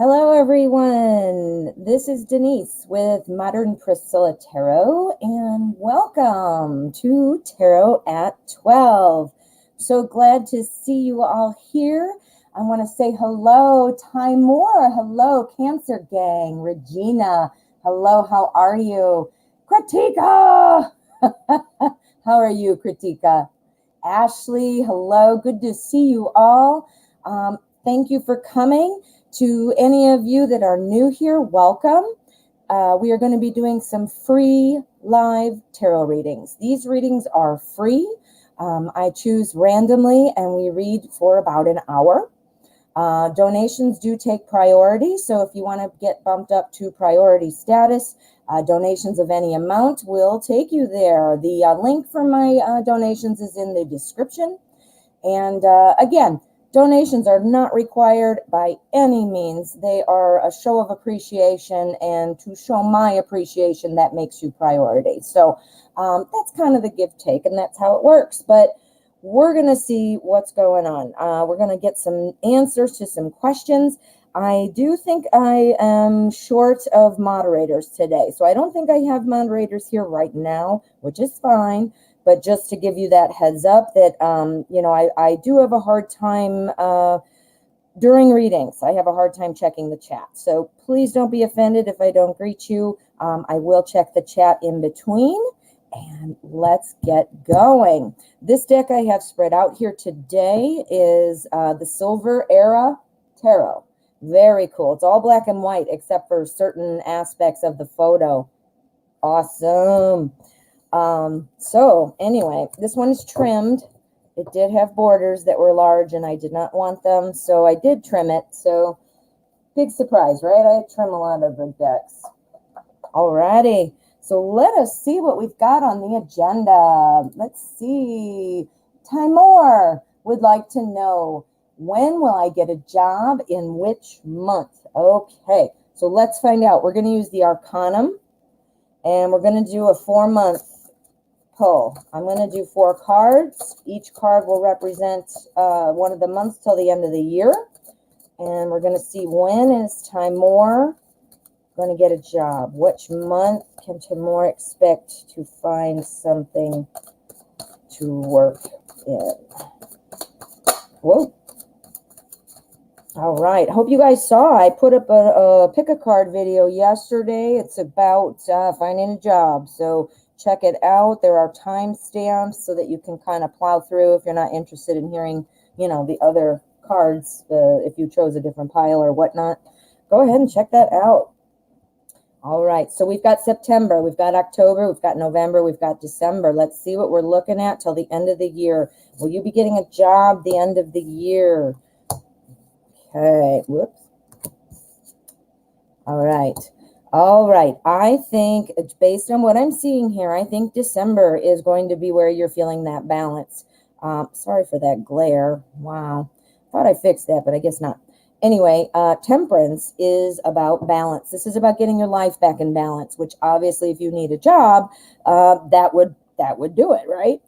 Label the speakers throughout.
Speaker 1: Hello, everyone. This is Denise with Modern Priscilla Tarot, and welcome to Tarot at 12. So glad to see you all here. I want to say hello, Timur. Hello, Cancer Gang. Regina. Hello, how are you? Kritika. How are you, Kritika? Ashley. Hello. Good to see you all. Thank you for coming. To any of you that are new here, welcome. We are going to be doing some free live tarot readings. These readings are free. I choose randomly and we read for about an hour. Donations do take priority, so if you want to get bumped up to priority status, donations of any amount will take you there. The link for my donations is in the description. And again, donations are not required by any means. They are a show of appreciation, and to show my appreciation, that makes you priority. So that's kind of the give take, and that's how it works. But we're going to see what's going on. We're going to get some answers to some questions. I do think I am short of moderators today. So I don't think I have moderators here right now, which is fine. But just to give you that heads up that, I do have a hard time during readings. I have a hard time checking the chat. So please don't be offended if I don't greet you. I will check the chat in between. And let's get going. This deck I have spread out here today is the Silver Era Tarot. Very cool. It's all black and white except for certain aspects of the photo. Awesome. So anyway, this one is trimmed. It did have borders that were large and I did not want them, so I did trim it. So big surprise, right? I trim a lot of the decks. Alrighty, so let us see what we've got on the agenda. Let's see. Timur would like to know, when will I get a job in which month? Okay, so let's find out. We're going to use the Arcanum and we're going to do a 4-month pull. I'm going to do 4 cards. Each card will represent one of the months till the end of the year. And we're going to see, when is Timur going to get a job? Which month can Timur expect to find something to work in? Whoa. All right. Hope you guys saw. I put up a pick a card video yesterday. It's about finding a job. So check it out. There are timestamps so that you can kind of plow through if you're not interested in hearing, the other cards, if you chose a different pile or whatnot. Go ahead and check that out. All right. So we've got September, we've got October, we've got November, we've got December. Let's see what we're looking at till the end of the year. Will you be getting a job the end of the year? Okay. Whoops. All right. All right, I think based on what I'm seeing here, I think December is going to be where you're feeling that balance. Sorry for that glare. Wow. Thought I fixed that, but I guess not. Anyway, Temperance is about balance. This is about getting your life back in balance, which obviously if you need a job, that would do it, right?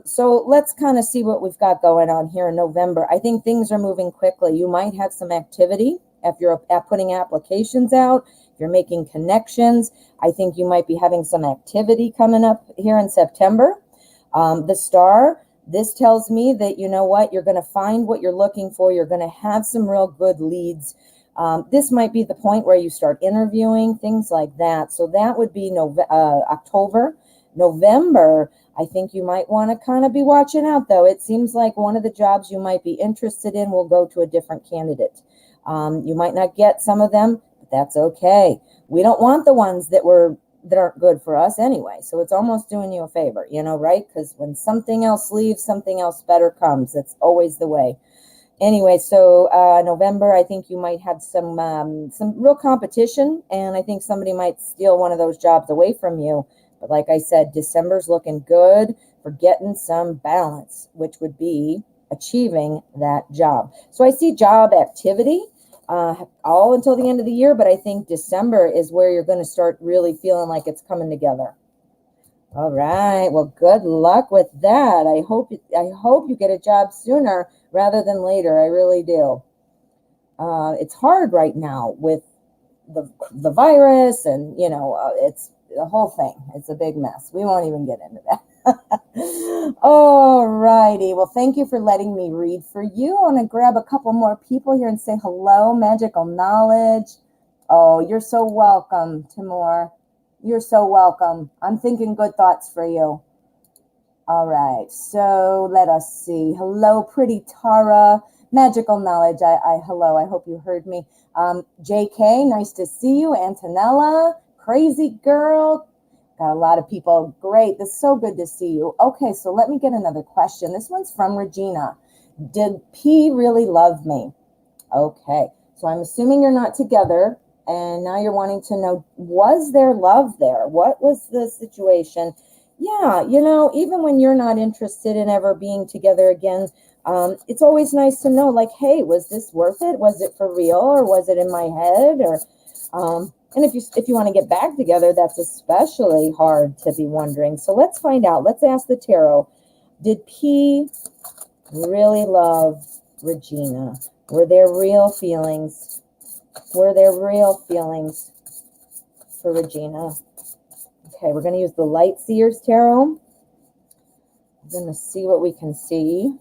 Speaker 1: So let's kind of see what we've got going on here in November. I think things are moving quickly. You might have some activity if you're putting applications out. You're making connections. I think you might be having some activity coming up here in September. The Star, this tells me that, you know what, you're going to find what you're looking for. You're going to have some real good leads. This might be the point where you start interviewing, things like that. So that would be October. November, I think you might want to kind of be watching out, though. It seems like one of the jobs you might be interested in will go to a different candidate. You might not get some of them. That's okay. We don't want the ones that aren't good for us anyway. So it's almost doing you a favor, right? Because when something else leaves, something else better comes. That's always the way. Anyway, so November, I think you might have some real competition, and I think somebody might steal one of those jobs away from you. But like I said, December's looking good for getting some balance, which would be achieving that job. So I see job activity all until the end of the year, but I think December is where you're going to start really feeling like it's coming together. All right. Well, good luck with that. I hope you get a job sooner rather than later. I really do. It's hard right now with the virus, and it's the whole thing. It's a big mess. We won't even get into that. All righty. Well, thank you for letting me read for you. I want to grab a couple more people here and say hello. Magical Knowledge. Oh, you're so welcome, Timur. You're so welcome. I'm thinking good thoughts for you. All right. So let us see. Hello, Pretty Tara. Magical Knowledge. Hello. I hope you heard me. JK, nice to see you. Antonella, Crazy Girl. Got a lot of people. Great. This is so good to see you. Okay, so let me get another question. This one's from Regina. Did P really love me? Okay, so I'm assuming you're not together, and now you're wanting to know, was there love there? What was the situation? Yeah, even when you're not interested in ever being together again, it's always nice to know, like, hey, was this worth it? Was it for real, or was it in my head? Or and if you want to get back together, that's especially hard to be wondering. So let's find out. Let's ask the tarot. Did P really love Regina? Were there real feelings? Were there real feelings for Regina? Okay, we're going to use the Light Seers Tarot. I'm going to see what we can see.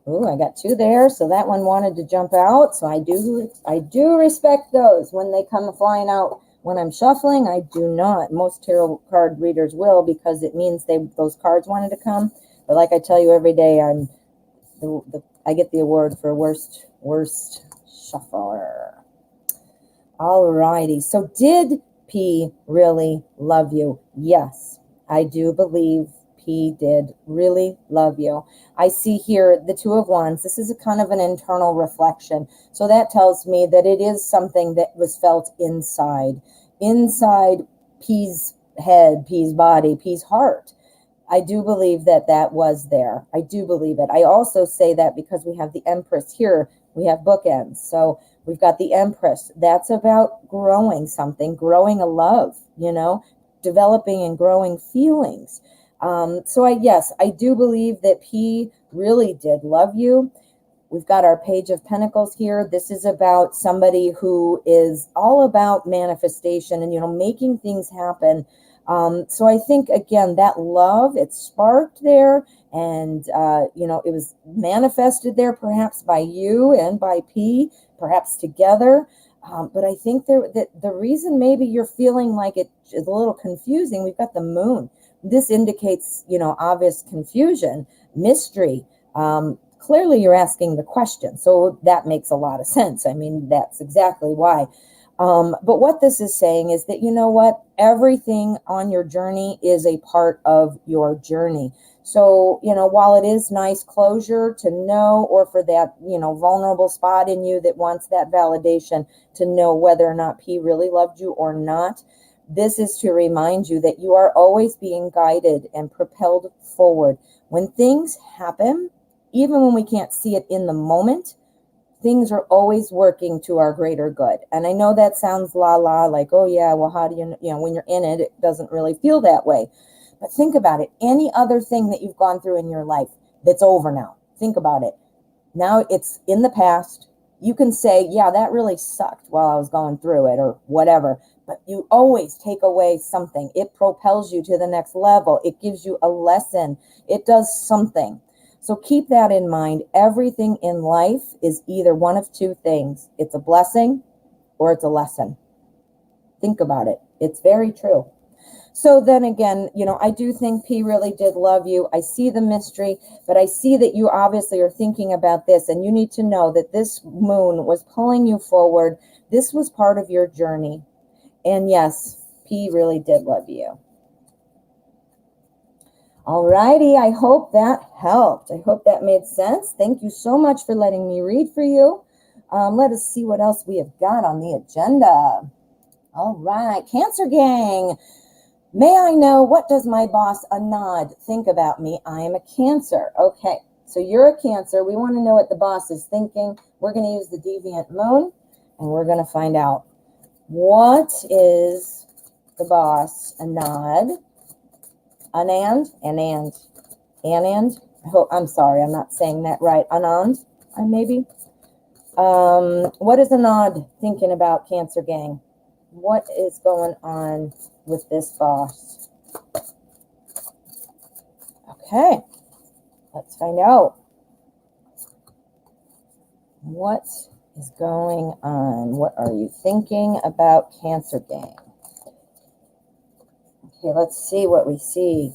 Speaker 1: Ooh, I got two there, so that one wanted to jump out. So I do respect those when they come flying out. When I'm shuffling, I do not. Most tarot card readers will, because it means those cards wanted to come. But like I tell you every day, I get the award for worst shuffler. All righty. So did P really love you? Yes, I do believe P did really love you. I see here the Two of Wands. This is a kind of an internal reflection. So that tells me that it is something that was felt inside P's head, P's body, P's heart. I do believe that was there. I do believe it. I also say that because we have the Empress here. We have bookends. So we've got the Empress. That's about growing something, growing a love, developing and growing feelings. So yes, I do believe that P really did love you. We've got our Page of Pentacles here. This is about somebody who is all about manifestation and, making things happen. So I think, again, that love, it sparked there, and, it was manifested there perhaps by you and by P, perhaps together. But I think that the reason maybe you're feeling like it is a little confusing, we've got the Moon. This indicates, obvious confusion, mystery. Clearly you're asking the question. So that makes a lot of sense. I mean, that's exactly why. But what this is saying is that, everything on your journey is a part of your journey. So, while it is nice closure to know, or for that, vulnerable spot in you that wants that validation to know whether or not P really loved you or not, this is to remind you that you are always being guided and propelled forward. When things happen, even when we can't see it in the moment, things are always working to our greater good. And I know that sounds like, oh yeah, well, how do when you're in it, it doesn't really feel that way. But think about it. Any other thing that you've gone through in your life that's over now, think about it. Now it's in the past. You can say, yeah, that really sucked while I was going through it or whatever. But you always take away something. It propels you to the next level. It gives you a lesson. It does something. So keep that in mind. Everything in life is either one of two things. It's a blessing or it's a lesson. Think about it. It's very true. So then again, I do think P really did love you. I see the mystery, but I see that you obviously are thinking about this, and you need to know that this Moon was pulling you forward. This was part of your journey. And yes, P really did love you. All righty, I hope that helped. I hope that made sense. Thank you so much for letting me read for you. Let us see what else we have got on the agenda. All right, Cancer gang. May I know, what does my boss Anand think about me? I am a Cancer. Okay, so you're a Cancer. We want to know what the boss is thinking. We're going to use the Deviant Moon, and we're going to find out. What is the boss Anand? Anand? I'm sorry, I'm not saying that right. Anand, maybe. What is Anand thinking about, Cancer Gang? What is going on with this boss? Okay, let's find out. What is going on? What are you thinking about, Cancer Gang? Okay, let's see what we see.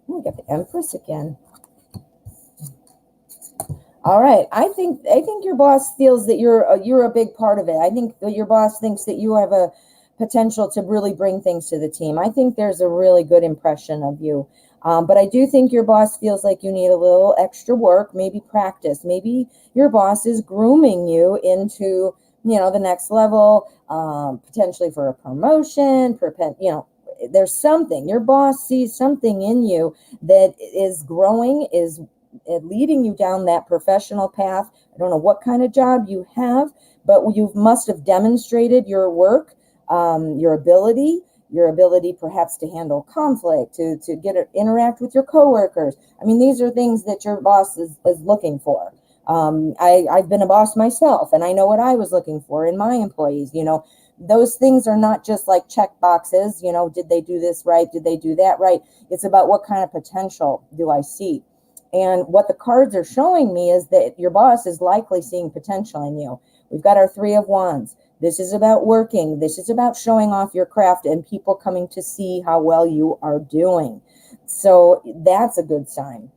Speaker 1: We got the Empress again. All right, I think your boss feels that you're a big part of it. I think that your boss thinks that you have a potential to really bring things to the team. I think there's a really good impression of you. But I do think your boss feels like you need a little extra work, maybe practice. Maybe your boss is grooming you into, the next level, potentially for a promotion, there's something. Your boss sees something in you that is growing, is leading you down that professional path. I don't know what kind of job you have, but you must have demonstrated your work, your ability perhaps to handle conflict, to interact with your coworkers. I mean, these are things that your boss is looking for. I've been a boss myself, and I know what I was looking for in my employees. Those things are not just like check boxes. Did they do this right? Did they do that right? It's about what kind of potential do I see? And what the cards are showing me is that your boss is likely seeing potential in you. We've got our Three of Wands. This is about working. This is about showing off your craft and people coming to see how well you are doing. So that's a good sign.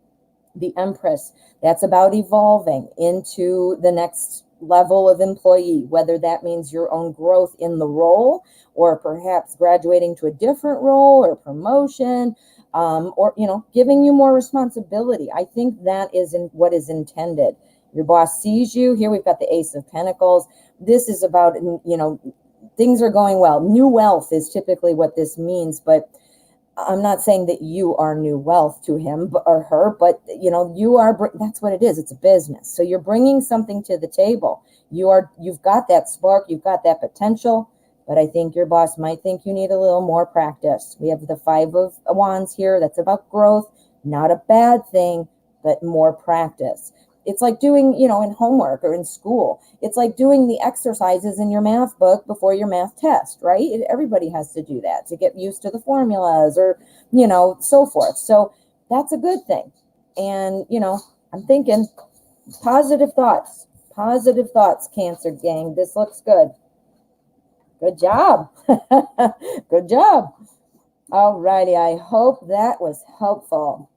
Speaker 1: The Empress, that's about evolving into the next level of employee, whether that means your own growth in the role or perhaps graduating to a different role or promotion, or giving you more responsibility. I think that is what is intended. Your boss sees you. Here we've got the Ace of Pentacles. This is about, things are going well. New wealth is typically what this means, but I'm not saying that you are new wealth to him or her, but you are. That's what it is. It's a business. So you're bringing something to the table. You've got that spark. You've got that potential. But I think your boss might think you need a little more practice. We have the Five of Wands here. That's about growth. Not a bad thing, but more practice. It's like doing, in homework or in school. It's like doing the exercises in your math book before your math test, right? Everybody has to do that to get used to the formulas or, so forth. So that's a good thing. And, I'm thinking positive thoughts, Cancer Gang. This looks good. Good job. Good job. All righty. I hope that was helpful.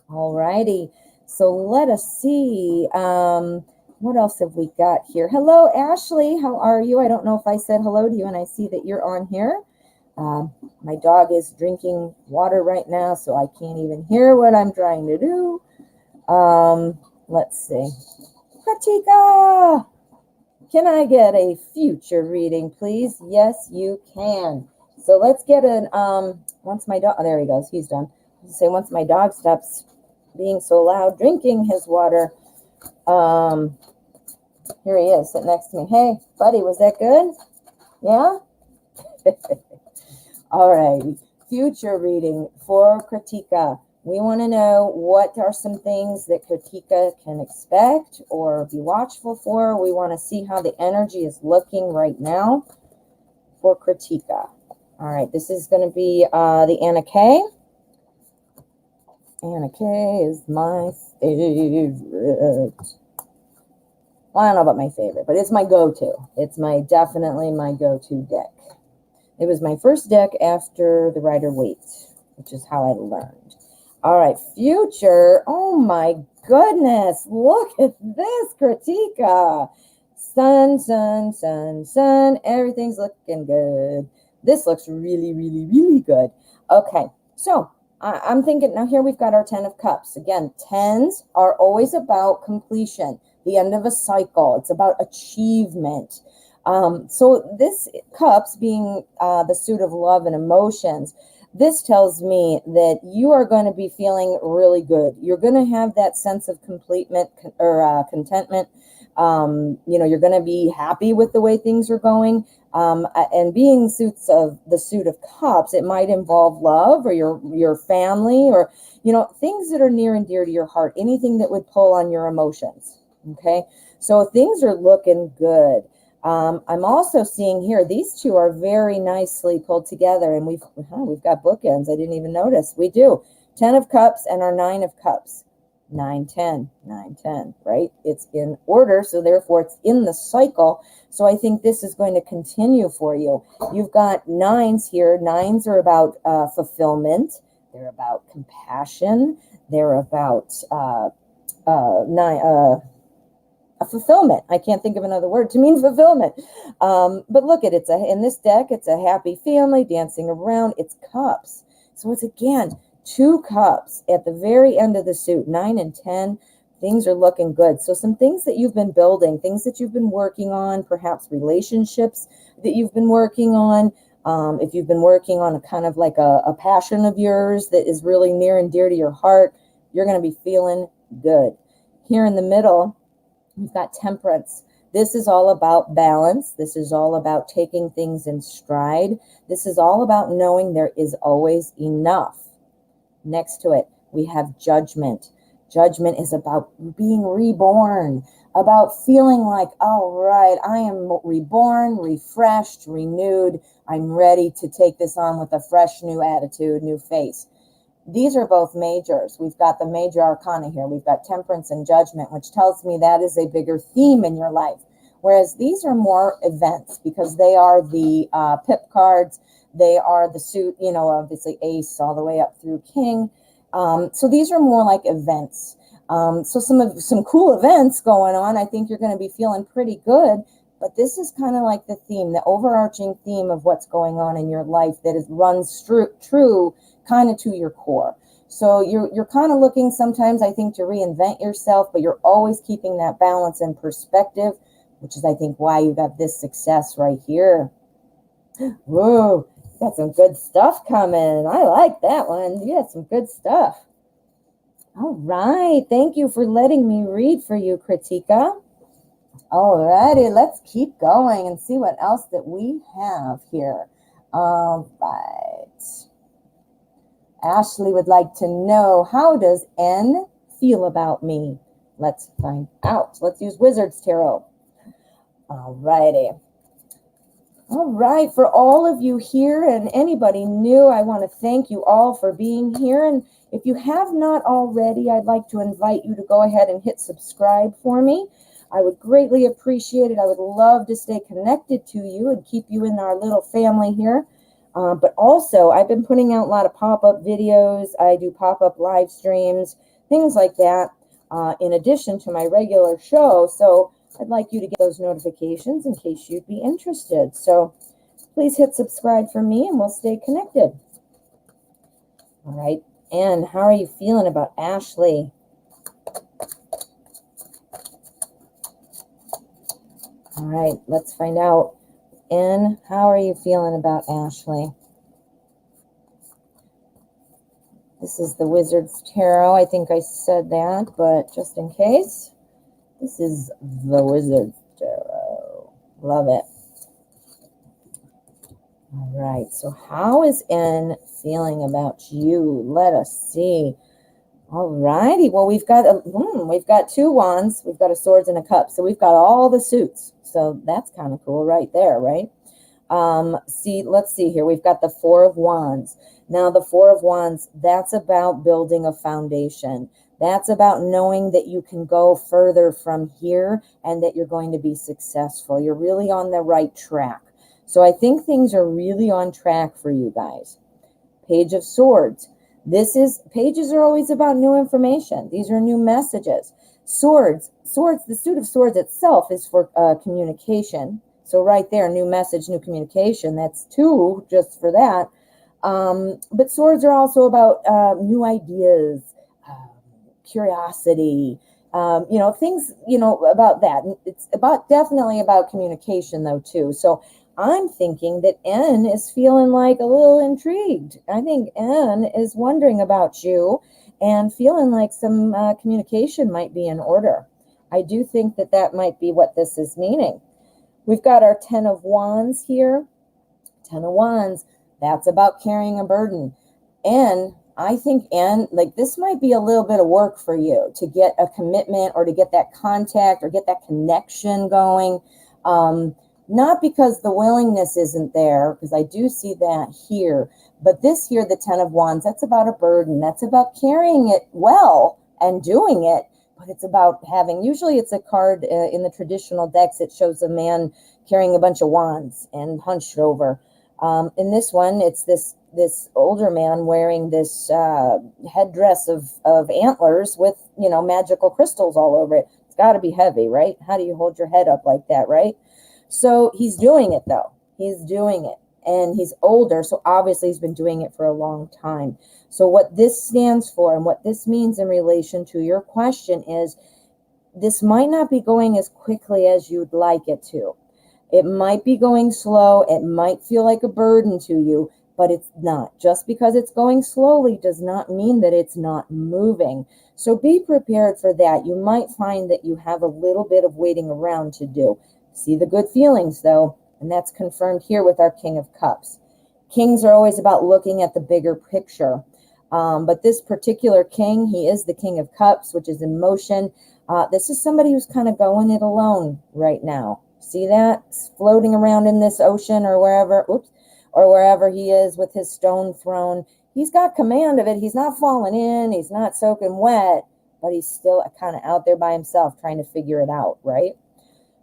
Speaker 1: All righty. So let us see. What else have we got here? Hello, Ashley. How are you? I don't know if I said hello to you, and I see that you're on here. My dog is drinking water right now, so I can't even hear what I'm trying to do. Let's see. Pratika! Can I get a future reading, please? Yes, you can. So let's get an, once my dog, oh, there he goes, he's done. Say once my dog stops being so loud, drinking his water. Here he is, sitting next to me. Hey, buddy, was that good? Yeah? All right, future reading for Kritika. We want to know what are some things that Kritika can expect or be watchful for. We want to see how the energy is looking right now for Kritika. All right, this is going to be the Anna K. Anna K is my favorite. Well, I don't know about my favorite, but it's my go-to. It's definitely my go-to deck. It was my first deck after the Rider-Waite, which is how I learned. All right, future. Oh my goodness. Look at this, Kritika. Sun, sun, sun, sun. Everything's looking good. This looks really, really, really good. Okay, so I'm thinking, now here we've got our 10 of Cups. Again, 10s are always about completion, the end of a cycle. It's about achievement. So this Cups being the suit of love and emotions, this tells me that you are going to be feeling really good. You're going to have that sense of completement or contentment. You're going to be happy with the way things are going. And being the suit of Cups, it might involve love or your family or, things that are near and dear to your heart, anything that would pull on your emotions. Okay, so things are looking good. I'm also seeing here, these two are very nicely pulled together, and we've got bookends. I didn't even notice. We do. 10 of Cups and our 9 of Cups. 9, 10, 9, 10, right? It's in order, so therefore it's in the cycle. So I think this is going to continue for you. You've got 9s here. 9s are about fulfillment. They're about compassion. They're about a fulfillment. I can't think of another word to mean fulfillment. But look at it. In this deck, it's a happy family dancing around. It's cups. So it's, again, 2 cups at the very end of the suit, 9 and 10. Things are looking good. So some things that you've been building, things that you've been working on, perhaps relationships that you've been working on. If you've been working on a kind of like a passion of yours that is really near and dear to your heart, you're going to be feeling good. Here in the middle, we've got Temperance. This is all about balance. This is all about taking things in stride. This is all about knowing there is always enough. Next to it, we have Judgment. Judgment is about being reborn, about feeling like, all right, I am reborn, refreshed, renewed. I'm ready to take this on with a fresh new attitude, new face. These are both majors. We've got the major arcana here. We've got Temperance and Judgment, which tells me that is a bigger theme in your life. Whereas these are more events because they are the pip cards. They are the suit, you know, obviously ace all the way up through king. So these are more like events. So some cool events going on. I think you're going to be feeling pretty good. But this is kind of like the theme, the overarching theme of what's going on in your life that runs true kind of to your core. So you're kind of looking sometimes, I think, to reinvent yourself, but you're always keeping that balance and perspective, which is, I think, why you got this success right here. Whoa, got some good stuff coming. I like that one. You got some good stuff. All right. Thank you for letting me read for you, Kritika. Alrighty, let's keep going and see what else that we have here. All right. Ashley would like to know, how does N feel about me? Let's find out. Let's use Wizard's Tarot. Alrighty. All right, for all of you here and anybody new, I want to thank you all for being here. And if you have not already, I'd like to invite you to go ahead and hit subscribe for me. I would greatly appreciate it. I would love to stay connected to you and keep you in our little family here. But also, I've been putting out a lot of pop-up videos. I do pop-up live streams, things like that, in addition to my regular show. So I'd like you to get those notifications in case you'd be interested. So please hit subscribe for me and we'll stay connected. All right. And how are you feeling about Ashley? All right, let's find out. And how are you feeling about Ashley? This is the Wizard's Tarot. I think I said that, but just in case, this is the Wizard's Tarot. Love it. All right, so how is N feeling about you? Let us see. All righty. Well, we've got 2 wands. We've got a swords and a cup. So we've got all the suits. So that's kind of cool right there, right? Let's see here. We've got the 4 of wands. Now, the 4 of wands, that's about building a foundation. That's about knowing that you can go further from here and that you're going to be successful. You're really on the right track. So I think things are really on track for you guys. Page of Swords. Pages are always about new information. These are new messages. Swords, the suit of swords itself is for communication. So right there, new message, new communication. That's 2 just for that. But swords are also about new ideas, curiosity, things, about that. It's definitely about communication though too. So I'm thinking that N is feeling like a little intrigued. I think N is wondering about you and feeling like some communication might be in order. I do think that might be what this is meaning. We've got our 10 of Wands here. 10 of Wands, that's about carrying a burden. N, I think, and like, this might be a little bit of work for you to get a commitment or to get that contact or get that connection going. Not because the willingness isn't there, because I do see that here, but this here, the 10 of Wands, that's about a burden. That's about carrying it well and doing it, but it's about having, usually it's a card in the traditional decks, it shows a man carrying a bunch of wands and hunched over. In this one, it's this older man wearing this headdress of antlers with, you know, magical crystals all over it. It's got to be heavy, right? How do you hold your head up like that, right? So he's doing it, though. He's doing it. And he's older, so obviously he's been doing it for a long time. So what this stands for and what this means in relation to your question is, this might not be going as quickly as you'd like it to. It might be going slow. It might feel like a burden to you, but it's not. Just because it's going slowly does not mean that it's not moving. So be prepared for that. You might find that you have a little bit of waiting around to do. See the good feelings, though, and that's confirmed here with our King of Cups. Kings are always about looking at the bigger picture. But this particular king, he is the King of Cups, which is in motion. This is somebody who's kind of going it alone right now. See that? Floating around in this ocean or wherever, or wherever he is with his stone throne. He's got command of it. He's not falling in. He's not soaking wet, but he's still kind of out there by himself trying to figure it out, right?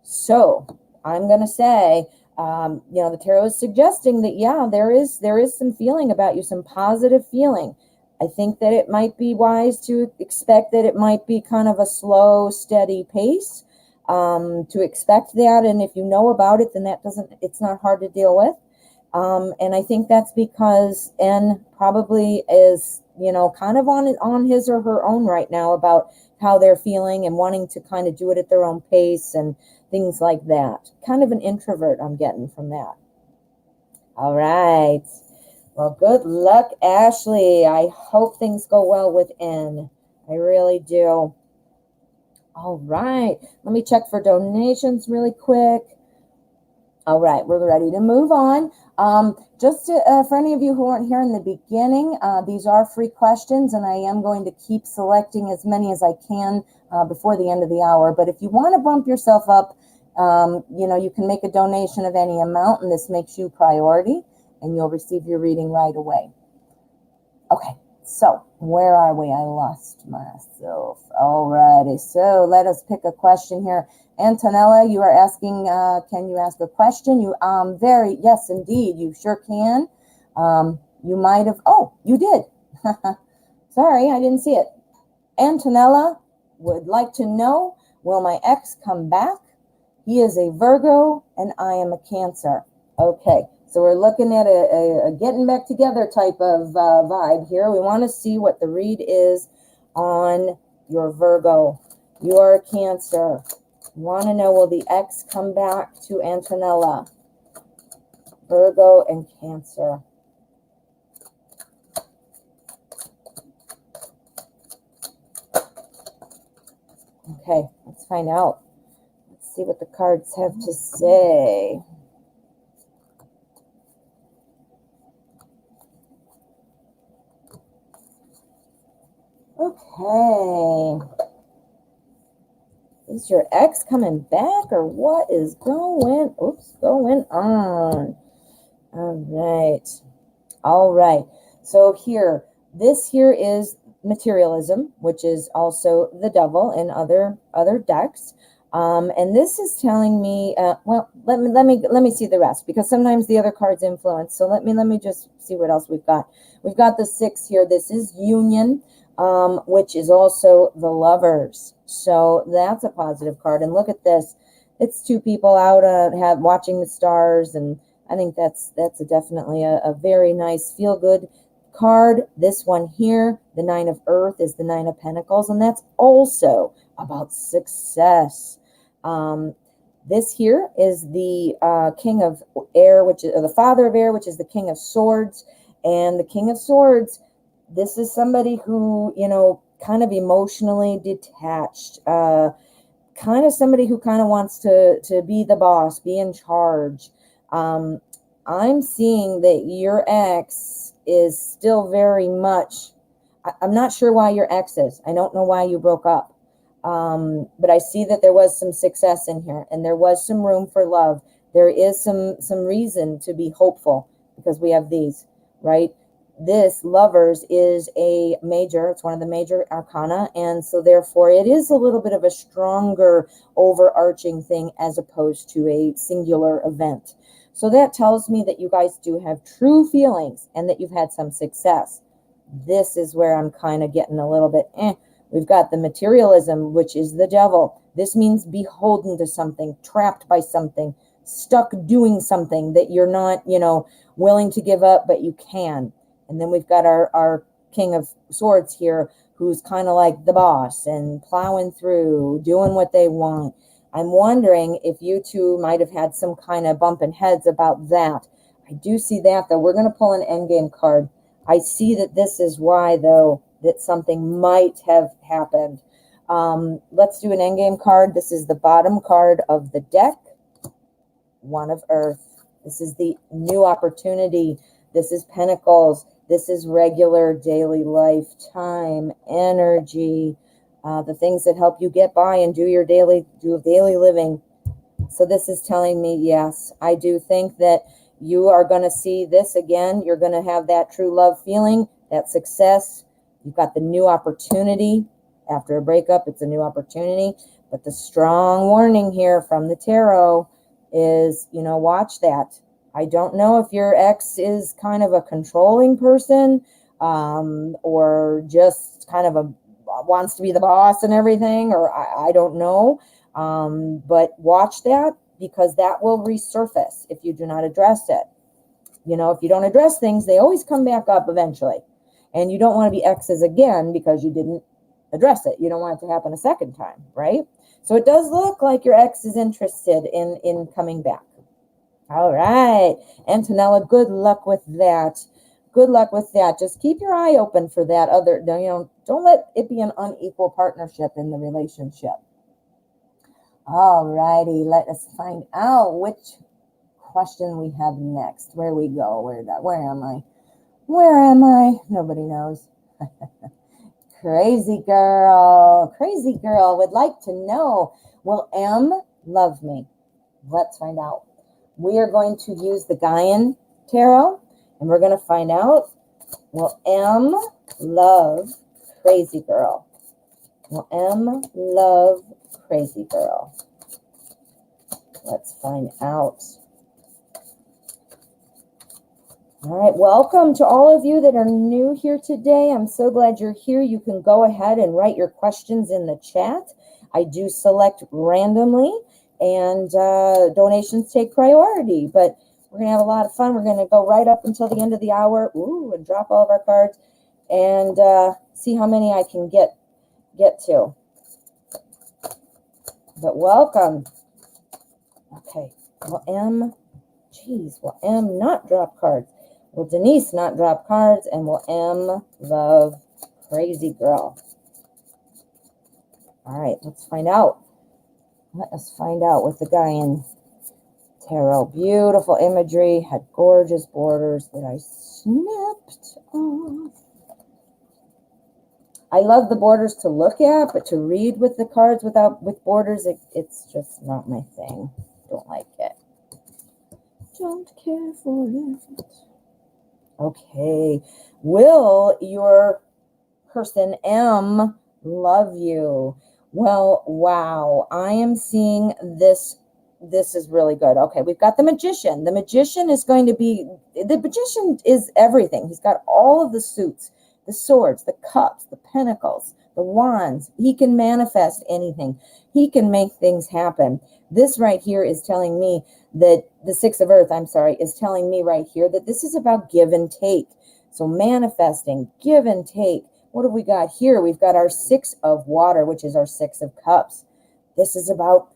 Speaker 1: So I'm going to say, you know, the tarot is suggesting that, yeah, there is some feeling about you, some positive feeling. I think that it might be wise to expect that it might be kind of a slow, steady pace, to expect that. And if you know about it, then it's not hard to deal with. And I think that's because N probably is, you know, kind of on his or her own right now about how they're feeling and wanting to kind of do it at their own pace and things like that. Kind of an introvert I'm getting from that. All right. Well, good luck, Ashley. I hope things go well with N. I really do. All right. Let me check for donations really quick. All right, we're ready to move on. For any of you who weren't here in the beginning, these are free questions, and I am going to keep selecting as many as I can before the end of the hour. But if you want to bump yourself up, you know, you can make a donation of any amount, and this makes you priority, and you'll receive your reading right away. Okay, so where are we? I lost myself. Alrighty, so let us pick a question here. Antonella, you are asking, can you ask a question? Yes, indeed, you sure can. You might have, you did. Sorry, I didn't see it. Antonella would like to know, will my ex come back? He is a Virgo and I am a Cancer. Okay, so we're looking at a getting back together type of vibe here. We want to see what the read is on your Virgo. You are a Cancer. Want to know, will the ex come back to Antonella? Virgo and Cancer. Okay, let's find out. Let's see what the cards have to say. Okay. Is your ex coming back, or what is going on? All right. So this here is materialism, which is also the devil in other decks. And this is telling me, well, let me see the rest, because sometimes the other cards influence. So let me just see what else we've got. We've got the 6 here. This is union, which is also the Lovers. So that's a positive card. And look at this. It's 2 people out watching the stars, and I think that's definitely a very nice feel-good card. This one here, the 9 of Earth, is the 9 of Pentacles, and that's also about success. This here is the King of Air, which is the Father of Air, which is the King of Swords. And the King of Swords, this is somebody who, you know, kind of emotionally detached, kind of somebody who kind of wants to be the boss, be in charge. I'm seeing that your ex is still very much I'm not sure why your ex is. I don't know why you broke up. But I see that there was some success in here, and there was some room for love. There is some reason to be hopeful, because we have these, right? This Lovers is a major, it's one of the major arcana, and so therefore it is a little bit of a stronger overarching thing as opposed to a singular event. So that tells me that you guys do have true feelings and that you've had some success. This is where I'm kind of getting a little bit We've got the materialism, which is the devil. This means beholden to something, trapped by something, stuck doing something that you're not, willing to give up, but you can. And then we've got our King of Swords here, who's kind of like the boss and plowing through, doing what they want. I'm wondering if you two might have had some kind of bumping heads about that. I do see that, though. We're going to pull an endgame card. I see that this is why, though, that something might have happened. Let's do an endgame card. This is the bottom card of the deck. One of Earth. This is the new opportunity. This is Pentacles. This is regular daily life, time, energy, the things that help you get by and do daily living. So this is telling me, yes, I do think that you are going to see this again. You're going to have that true love feeling, that success. You've got the new opportunity. After a breakup, it's a new opportunity. But the strong warning here from the tarot is, watch that. I don't know if your ex is kind of a controlling person, or just kind of wants to be the boss and everything, or I don't know. But watch that, because that will resurface if you do not address it. If you don't address things, they always come back up eventually. And you don't want to be exes again because you didn't address it. You don't want it to happen a second time, right? So it does look like your ex is interested in coming back. All right. Antonella, good luck with that. Good luck with that. Just keep your eye open for that other, don't let it be an unequal partnership in the relationship. All righty. Let us find out which question we have next. Where we go? Where am I? Where am I? Nobody knows. Crazy girl would like to know, will M love me? Let's find out. We are going to use the Guyan tarot, and we're going to find out, will M love crazy girl? Will M love crazy girl? Let's find out. All right, welcome to all of you that are new here today. I'm so glad you're here. You can go ahead and write your questions in the chat. I do select randomly, and donations take priority, but we're going to have a lot of fun. We're going to go right up until the end of the hour, and drop all of our cards, and see how many I can get to. But welcome. Okay, will M not drop cards? Will Denise not drop cards? And will M love crazy girl? All right, let's find out. Let us find out with the Guyan tarot. Beautiful imagery, had gorgeous borders that I snipped off. I love the borders to look at, but to read with the cards with borders, it's just not my thing. Don't like it. Don't care for it. Okay. Will your person M love you? Well, wow. I am seeing this. This is really good. Okay, we've got the Magician. The Magician is everything. He's got all of the suits, the swords, the cups, the pentacles, the wands. He can manifest anything. He can make things happen. This right here is telling me that the Six of Earth, is telling me right here that this is about give and take. So manifesting, give and take. What have we got here? We've got our Six of Water, which is our Six of Cups. This is about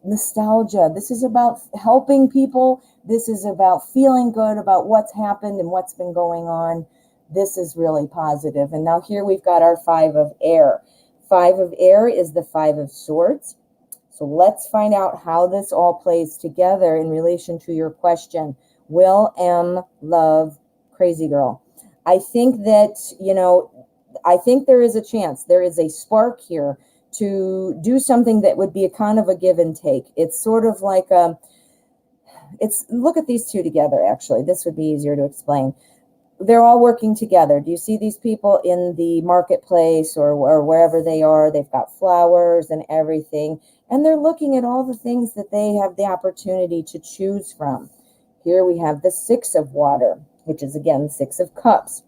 Speaker 1: nostalgia. This is about helping people. This is about feeling good about what's happened and what's been going on. This is really positive. And now here we've got our Five of Air. Five of Air is the Five of Swords. So let's find out how this all plays together in relation to your question. Will M love crazy girl? I think that, I think there is a chance, there is a spark here to do something that would be a kind of a give and take. It's sort of like look at these two together, actually. This would be easier to explain. They're all working together. Do you see these people in the marketplace or wherever they are? They've got flowers and everything, and they're looking at all the things that they have the opportunity to choose from. Here we have the Six of Water, which is, again, Six of Cups.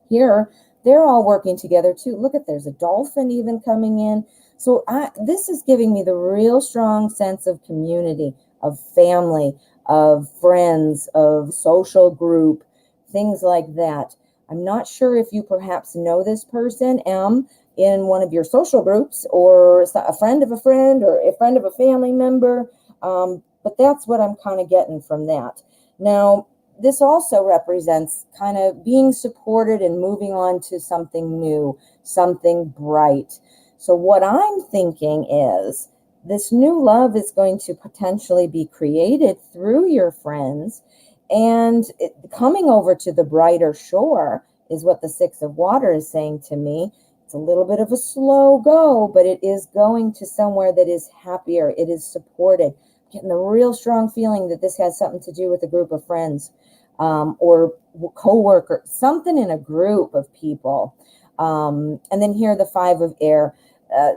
Speaker 1: Here, they're all working together, too. Look at, there's a dolphin even coming in. So this is giving me the real strong sense of community, of family, of friends, of social group, things like that. I'm not sure if you perhaps know this person, in one of your social groups, or a friend of a friend, or a friend of a family member, but that's what I'm kind of getting from that. Now, this also represents kind of being supported and moving on to something new, something bright. So what I'm thinking is this new love is going to potentially be created through your friends, and coming over to the brighter shore is what the Six of Water is saying to me. It's a little bit of a slow go, but it is going to somewhere that is happier. It is supported. I'm getting the real strong feeling that this has something to do with a group of friends, or co-worker, something in a group of people. And then here, the Five of Air.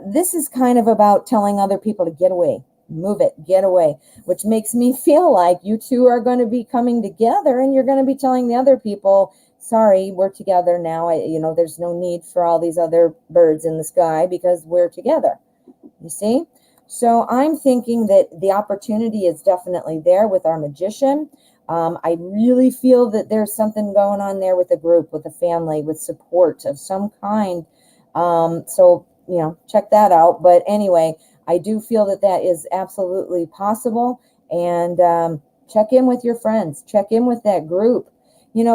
Speaker 1: This is kind of about telling other people to get away, move it, get away, which makes me feel like you two are going to be coming together, and you're going to be telling the other people, sorry, we're together now. There's no need for all these other birds in the sky because we're together. You see? So I'm thinking that the opportunity is definitely there with our Magician. I really feel that there's something going on there with a group, with a family, with support of some kind. So, check that out. But anyway, I do feel that that is absolutely possible. And check in with your friends. Check in with that group.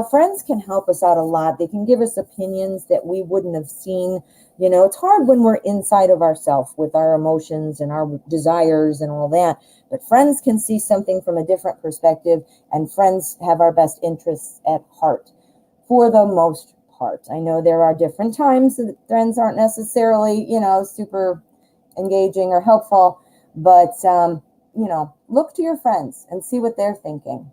Speaker 1: Friends can help us out a lot. They can give us opinions that we wouldn't have seen. It's hard when we're inside of ourselves with our emotions and our desires and all that. But friends can see something from a different perspective, and friends have our best interests at heart for the most part. I know there are different times that friends aren't necessarily, super engaging or helpful, but, look to your friends and see what they're thinking.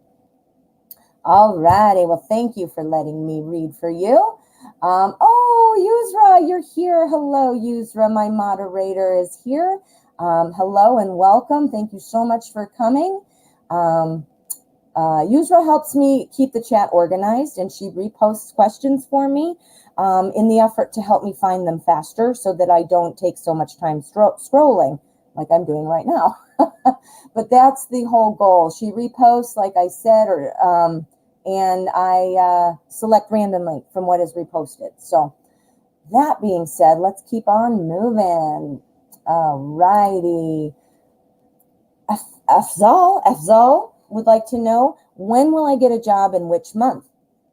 Speaker 1: All righty. Well, thank you for letting me read for you. Yusra, you're here. Hello, Yusra. My moderator is here. Hello and welcome. Thank you so much for coming. Yusra helps me keep the chat organized, and she reposts questions for me in the effort to help me find them faster so that I don't take so much time scrolling like I'm doing right now. But that's the whole goal. She reposts, like I said, and I select randomly from what is reposted. So that being said, let's keep on moving. All righty. Afzal would like to know, when will I get a job in which month?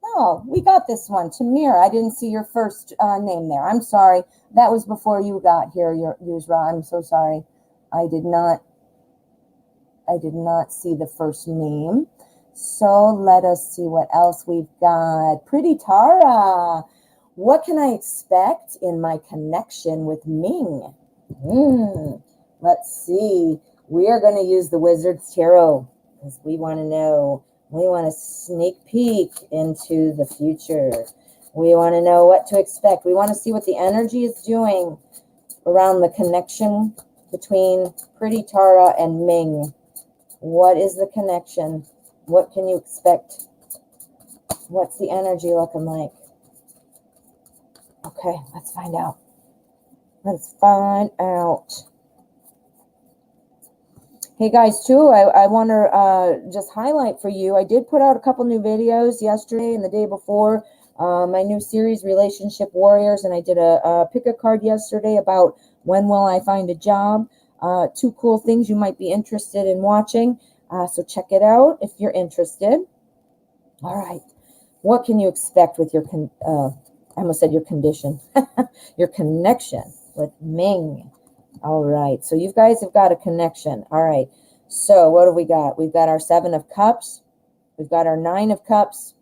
Speaker 1: Oh, we got this one. Tamir, I didn't see your first name there. I'm sorry. That was before you got here, Yusra. I'm so sorry. I did not see the first name. So let us see what else we've got. Pretty Tara, what can I expect in my connection with Ming? Let's see. We are going to use the Wizard's Tarot because we want to know. We want a sneak peek into the future. We want to know what to expect. We want to see what the energy is doing around the connection between Pretty Tara and Ming. What is the connection? What can you expect? What's the energy looking like? Okay, let's find out. Let's find out. Hey guys, too, I want to just highlight for you, I did put out a couple new videos yesterday and the day before, my new series, Relationship Warriors, and I did a pick a card yesterday about when will I find a job. Two cool things you might be interested in watching, so check it out if you're interested. All right, what can you expect with your, I almost said your condition, your connection with Ming. All right, so you guys have got a connection. All right, so what do we got? We've got our Seven of Cups. We've got our Nine of Cups.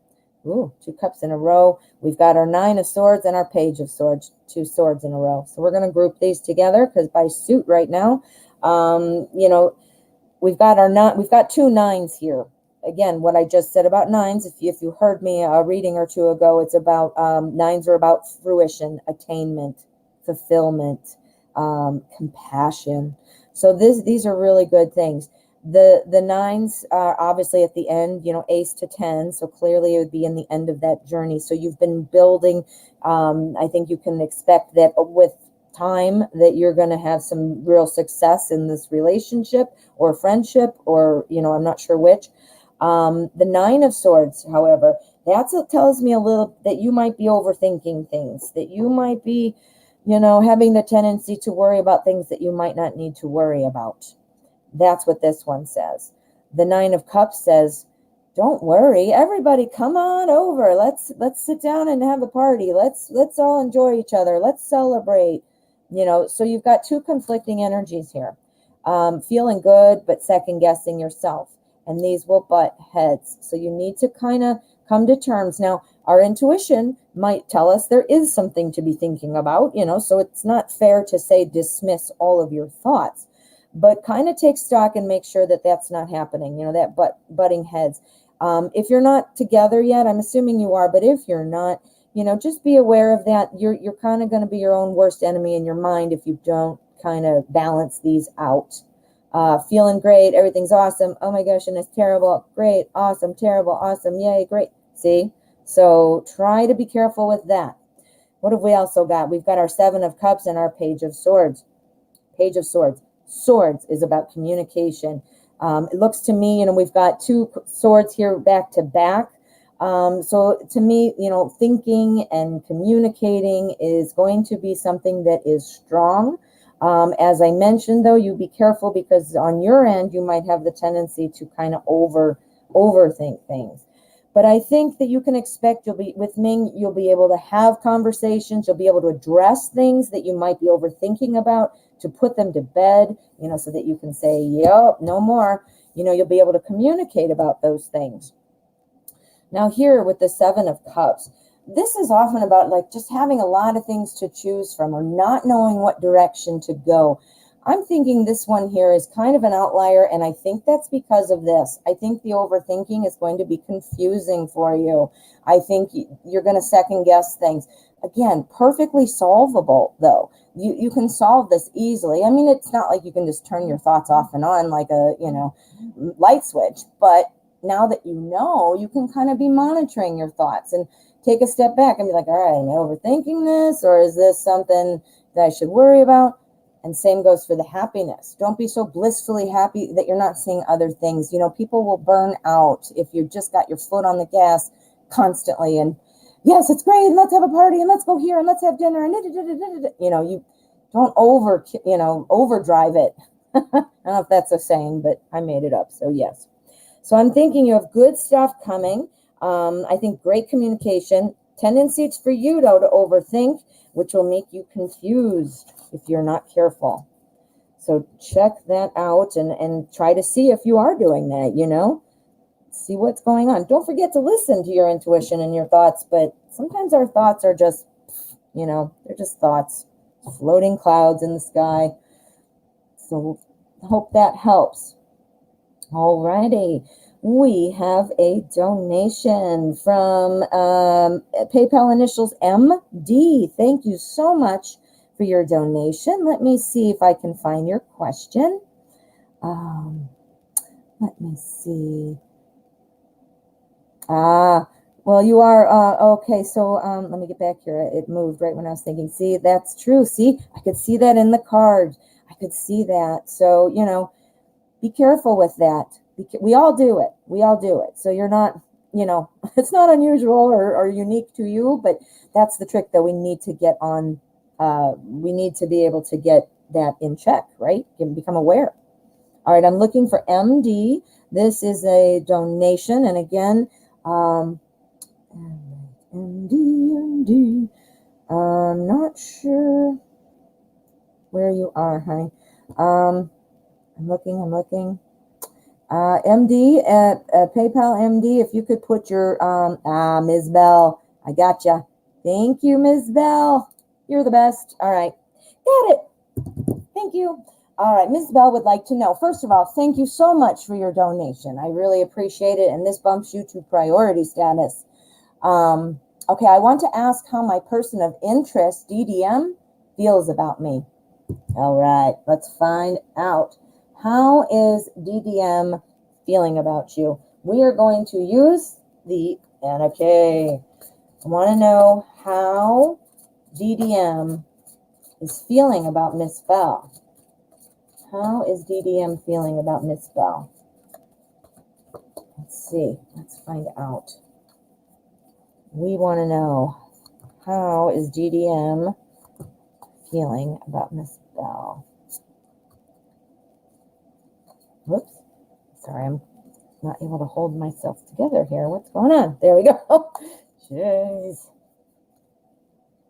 Speaker 1: Ooh, 2 cups in a row. We've got our 9 of swords and our page of swords, 2 swords in a row. So we're going to group these together because by suit right now, you know, we've got 2 9s here. Again, what I just said about 9s, if you heard me a reading or two ago, it's about 9s are about fruition, attainment, fulfillment, compassion. So these are really good things. The 9s are obviously at the end, you know, ace to 10. So clearly it would be in the end of that journey. So you've been building. I think you can expect that with time that you're going to have some real success in this relationship or friendship, or, you know, I'm not sure which. The 9 of swords, however, tells me a little that you might be overthinking things, that you might be, you know, having the tendency to worry about things that you might not need to worry about. That's what this one says. The 9 of cups says, don't worry, everybody come on over. Let's sit down and have a party. Let's all enjoy each other. Let's celebrate. You know, so you've got 2 conflicting energies here. Feeling good, but second guessing yourself. And these will butt heads. So you need to kind of come to terms. Now, our intuition might tell us there is something to be thinking about, you know, so it's not fair to say dismiss all of your thoughts, but kind of take stock and make sure that that's not happening, you know, that butting heads. If you're not together yet, I'm assuming you are, but if you're not, you know, just be aware of that. You're kind of going to be your own worst enemy in your mind if you don't kind of balance these out. Feeling great, everything's awesome. Oh my gosh, and it's terrible. Great, awesome, terrible, awesome, yay, great. See? So try to be careful with that. What have we also got? We've got our 7 of cups and our page of swords. Page of swords. Swords is about communication. It looks to me, you know, we've got 2 swords here back to back. So to me, you know, thinking and communicating is going to be something that is strong. As I mentioned, though, you be careful because on your end, you might have the tendency to kind of overthink things. But I think that you can expect with Ming, you'll be able to have conversations. You'll be able to address things that you might be overthinking about, to put them to bed, you know, so that you can say, yep, no more. You know, you'll be able to communicate about those things. Now here with the 7 of cups, this is often about like just having a lot of things to choose from or not knowing what direction to go. I'm thinking this one here is kind of an outlier, and I think that's because of this. I think the overthinking is going to be confusing for you. I think you're going to second guess things. Again, perfectly solvable, though. You can solve this easily. I mean, it's not like you can just turn your thoughts off and on like a, you know, light switch, but now that you know, you can kind of be monitoring your thoughts and take a step back and be like, all right, am I overthinking this, or is this something that I should worry about? And same goes for the happiness. Don't be so blissfully happy that you're not seeing other things. You know, people will burn out if you just got your foot on the gas constantly. And yes, it's great. And let's have a party and let's go here and let's have dinner. And you know, you don't overdrive it. I don't know if that's a saying, but I made it up. So yes. So I'm thinking you have good stuff coming. I think great communication. Tendencies for you, though, to overthink, which will make you confused if you're not careful. So check that out and try to see if you are doing that, you know. See what's going on. Don't forget to listen to your intuition and your thoughts, but sometimes our thoughts are just, you know, they're just thoughts, floating clouds in the sky. So hope that helps. Alrighty. We have a donation from PayPal initials MD. Thank you so much for your donation. Let me see if I can find your question. Let me see. Well, you are, okay, so let me get back here. It moved right when I was thinking. See, that's true. See, I could see that in the card. I could see that. So, you know, be careful with that. We all do it. We all do it. So you're not, you know, it's not unusual or unique to you, but that's the trick that we need to get on. We need to be able to get that in check, right? And become aware. All right, I'm looking for MD. This is a donation. And again, MD. I'm not sure where you are, honey. I'm looking. MD at PayPal MD, if you could put your, Ms. Bell, I gotcha. Thank you, Ms. Bell. You're the best. All right. Got it. Thank you. All right. Ms. Bell would like to know, first of all, thank you so much for your donation. I really appreciate it. And this bumps you to priority status. Okay. I want to ask how my person of interest, DDM, feels about me. All right. Let's find out. How is DDM feeling about you? We are going to use the, and okay, I want to know how DDM is feeling about Miss Bell. How is DDM feeling about Miss Bell? Let's see. Let's find out. We want to know, how is DDM feeling about Miss Bell? Whoops. Sorry, I'm not able to hold myself together here. What's going on? There we go. Jeez.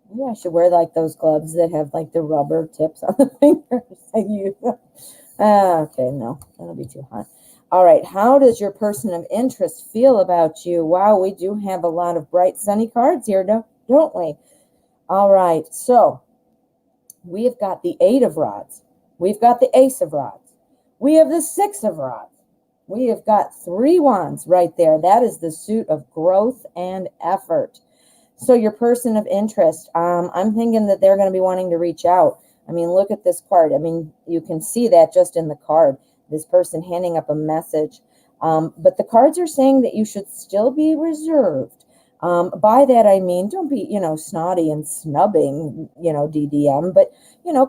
Speaker 1: Maybe I should wear like those gloves that have like the rubber tips on the fingers. I use them. Okay, no, that'll be too hot. All right, how does your person of interest feel about you? Wow, we do have a lot of bright, sunny cards here, don't we? All right, so we have got the 8 of rods. We've got the Ace of rods. We have the 6 of rods. We have got 3 wands right there. That is the suit of growth and effort. So your person of interest, I'm thinking that they're going to be wanting to reach out. I mean, look at this card. I mean, you can see that just in the card. This person handing up a message. But the cards are saying that you should still be reserved. By that, I mean, don't be, snotty and snubbing, DDM. But,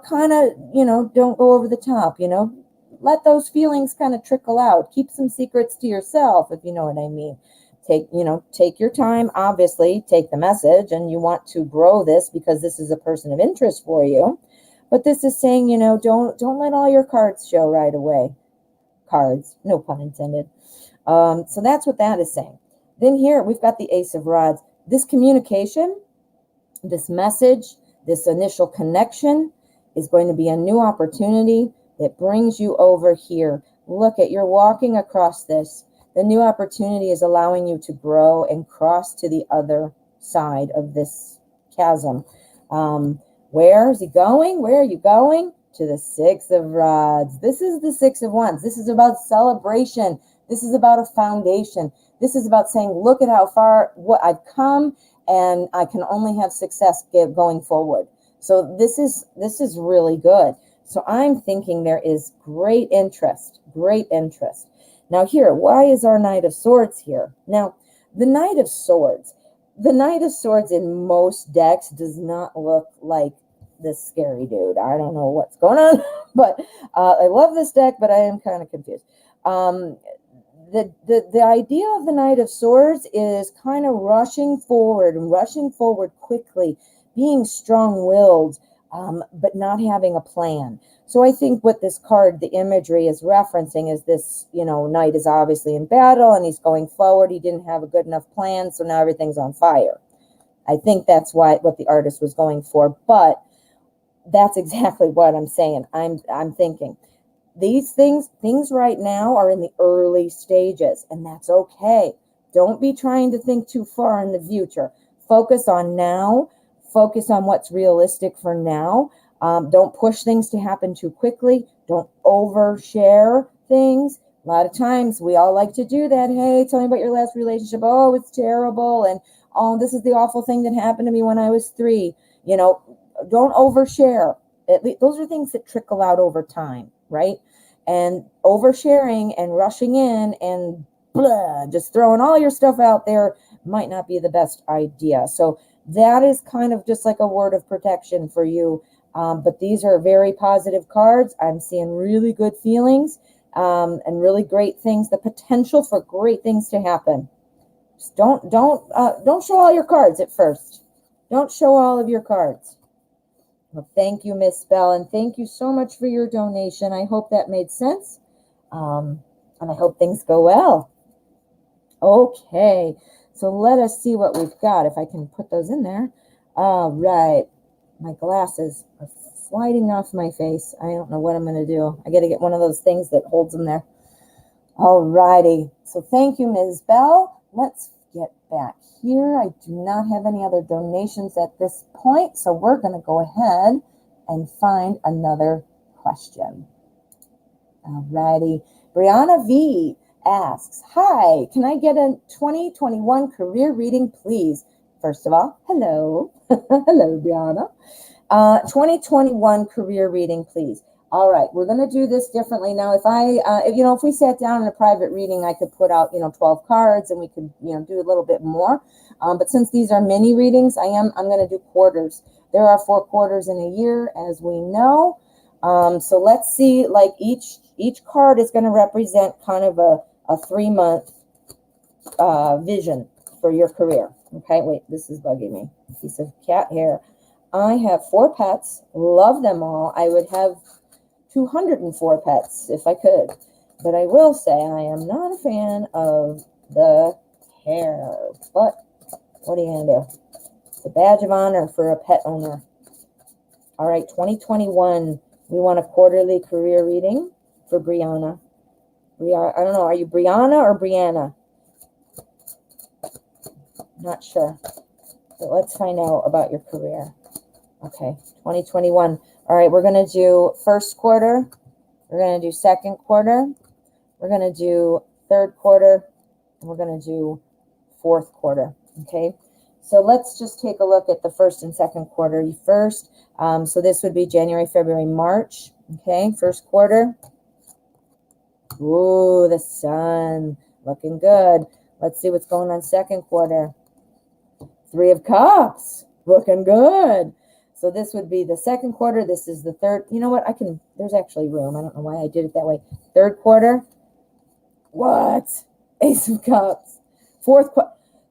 Speaker 1: kind of, don't go over the top, Let those feelings kind of trickle out. Keep some secrets to yourself, if you know what I mean. Take your time, obviously, take the message, and you want to grow this because this is a person of interest for you. But this is saying, don't let all your cards show right away. Cards, no pun intended. So that's what that is saying. Then here we've got the Ace of Rods. This communication, this message, this initial connection is going to be a new opportunity that brings you over here. Look at, you're walking across this. The new opportunity is allowing you to grow and cross to the other side of this chasm. Where is he going? Where are you going? To the 6 of rods. This is the 6 of wands. This is about celebration. This is about a foundation. This is about saying, look at how far what I've come, and I can only have success going forward. So this is really good. So I'm thinking there is great interest, great interest. Now here, why is our Knight of Swords here? Now, the Knight of Swords in most decks does not look like this scary dude. I don't know what's going on, but I love this deck, but I am kind of confused. The idea of the Knight of Swords is kind of rushing forward quickly, being strong-willed, but not having a plan. So I think what this card, the imagery is referencing is this, knight is obviously in battle and he's going forward. He didn't have a good enough plan, so now everything's on fire. I think that's what the artist was going for, but that's exactly what I'm saying. I'm thinking these things right now are in the early stages, and that's okay. Don't be trying to think too far in the future. Focus on now. Focus on what's realistic for now. Don't push things to happen too quickly. Don't overshare things. A lot of times we all like to do that. Hey, tell me about your last relationship. Oh, it's terrible. And oh, this is the awful thing that happened to me when I was 3. Don't overshare. At least those are things that trickle out over time, right? And oversharing and rushing in and just throwing all your stuff out there might not be the best idea. So that is kind of just like a word of protection for you. But these are very positive cards. I'm seeing really good feelings and really great things, the potential for great things to happen. Just don't show all your cards at first. Don't show all of your cards. Well, thank you, Miss Bell, and thank you so much for your donation. I hope that made sense, and I hope things go well. Okay, so let us see what we've got, if I can put those in there. All right, my glasses are sliding off my face. I don't know what I'm going to do. I got to get one of those things that holds them there. All righty. So thank you, Ms. Bell. Let's get back here. I do not have any other donations at this point, so we're going to go ahead and find another question. All righty. Brianna V asks, hi, can I get a 2021 career reading, please? First of all, hello. Hello, Brianna. 2021 career reading, please. All right, we're going to do this differently now. If we sat down in a private reading, I could put out, 12 cards and we could, do a little bit more. But since these are mini readings, I'm going to do quarters. There are 4 quarters in a year, as we know. So let's see, like each card is going to represent kind of a 3-month vision for your career. Okay, wait, this is bugging me. A piece of cat hair. I have 4 pets, love them all. I would have 204 pets if I could, but I will say I am not a fan of the hair. But what are you going to do? It's a badge of honor for a pet owner. All right, 2021, we want a quarterly career reading for Brianna. I don't know, are you Brianna or Brianna? Not sure. But let's find out about your career. Okay, 2021. All right, we're going to do first quarter. We're going to do second quarter. We're going to do third quarter. And we're going to do fourth quarter. Okay, so let's just take a look at the first and second quarter first. So this would be January, February, March. Okay, first quarter. Ooh, the sun. Looking good. Let's see what's going on second quarter. 3 of Cups. Looking good. So this would be the second quarter. This is the third. You know what? There's actually room. I don't know why I did it that way. Third quarter. What? Ace of Cups. Fourth quarter.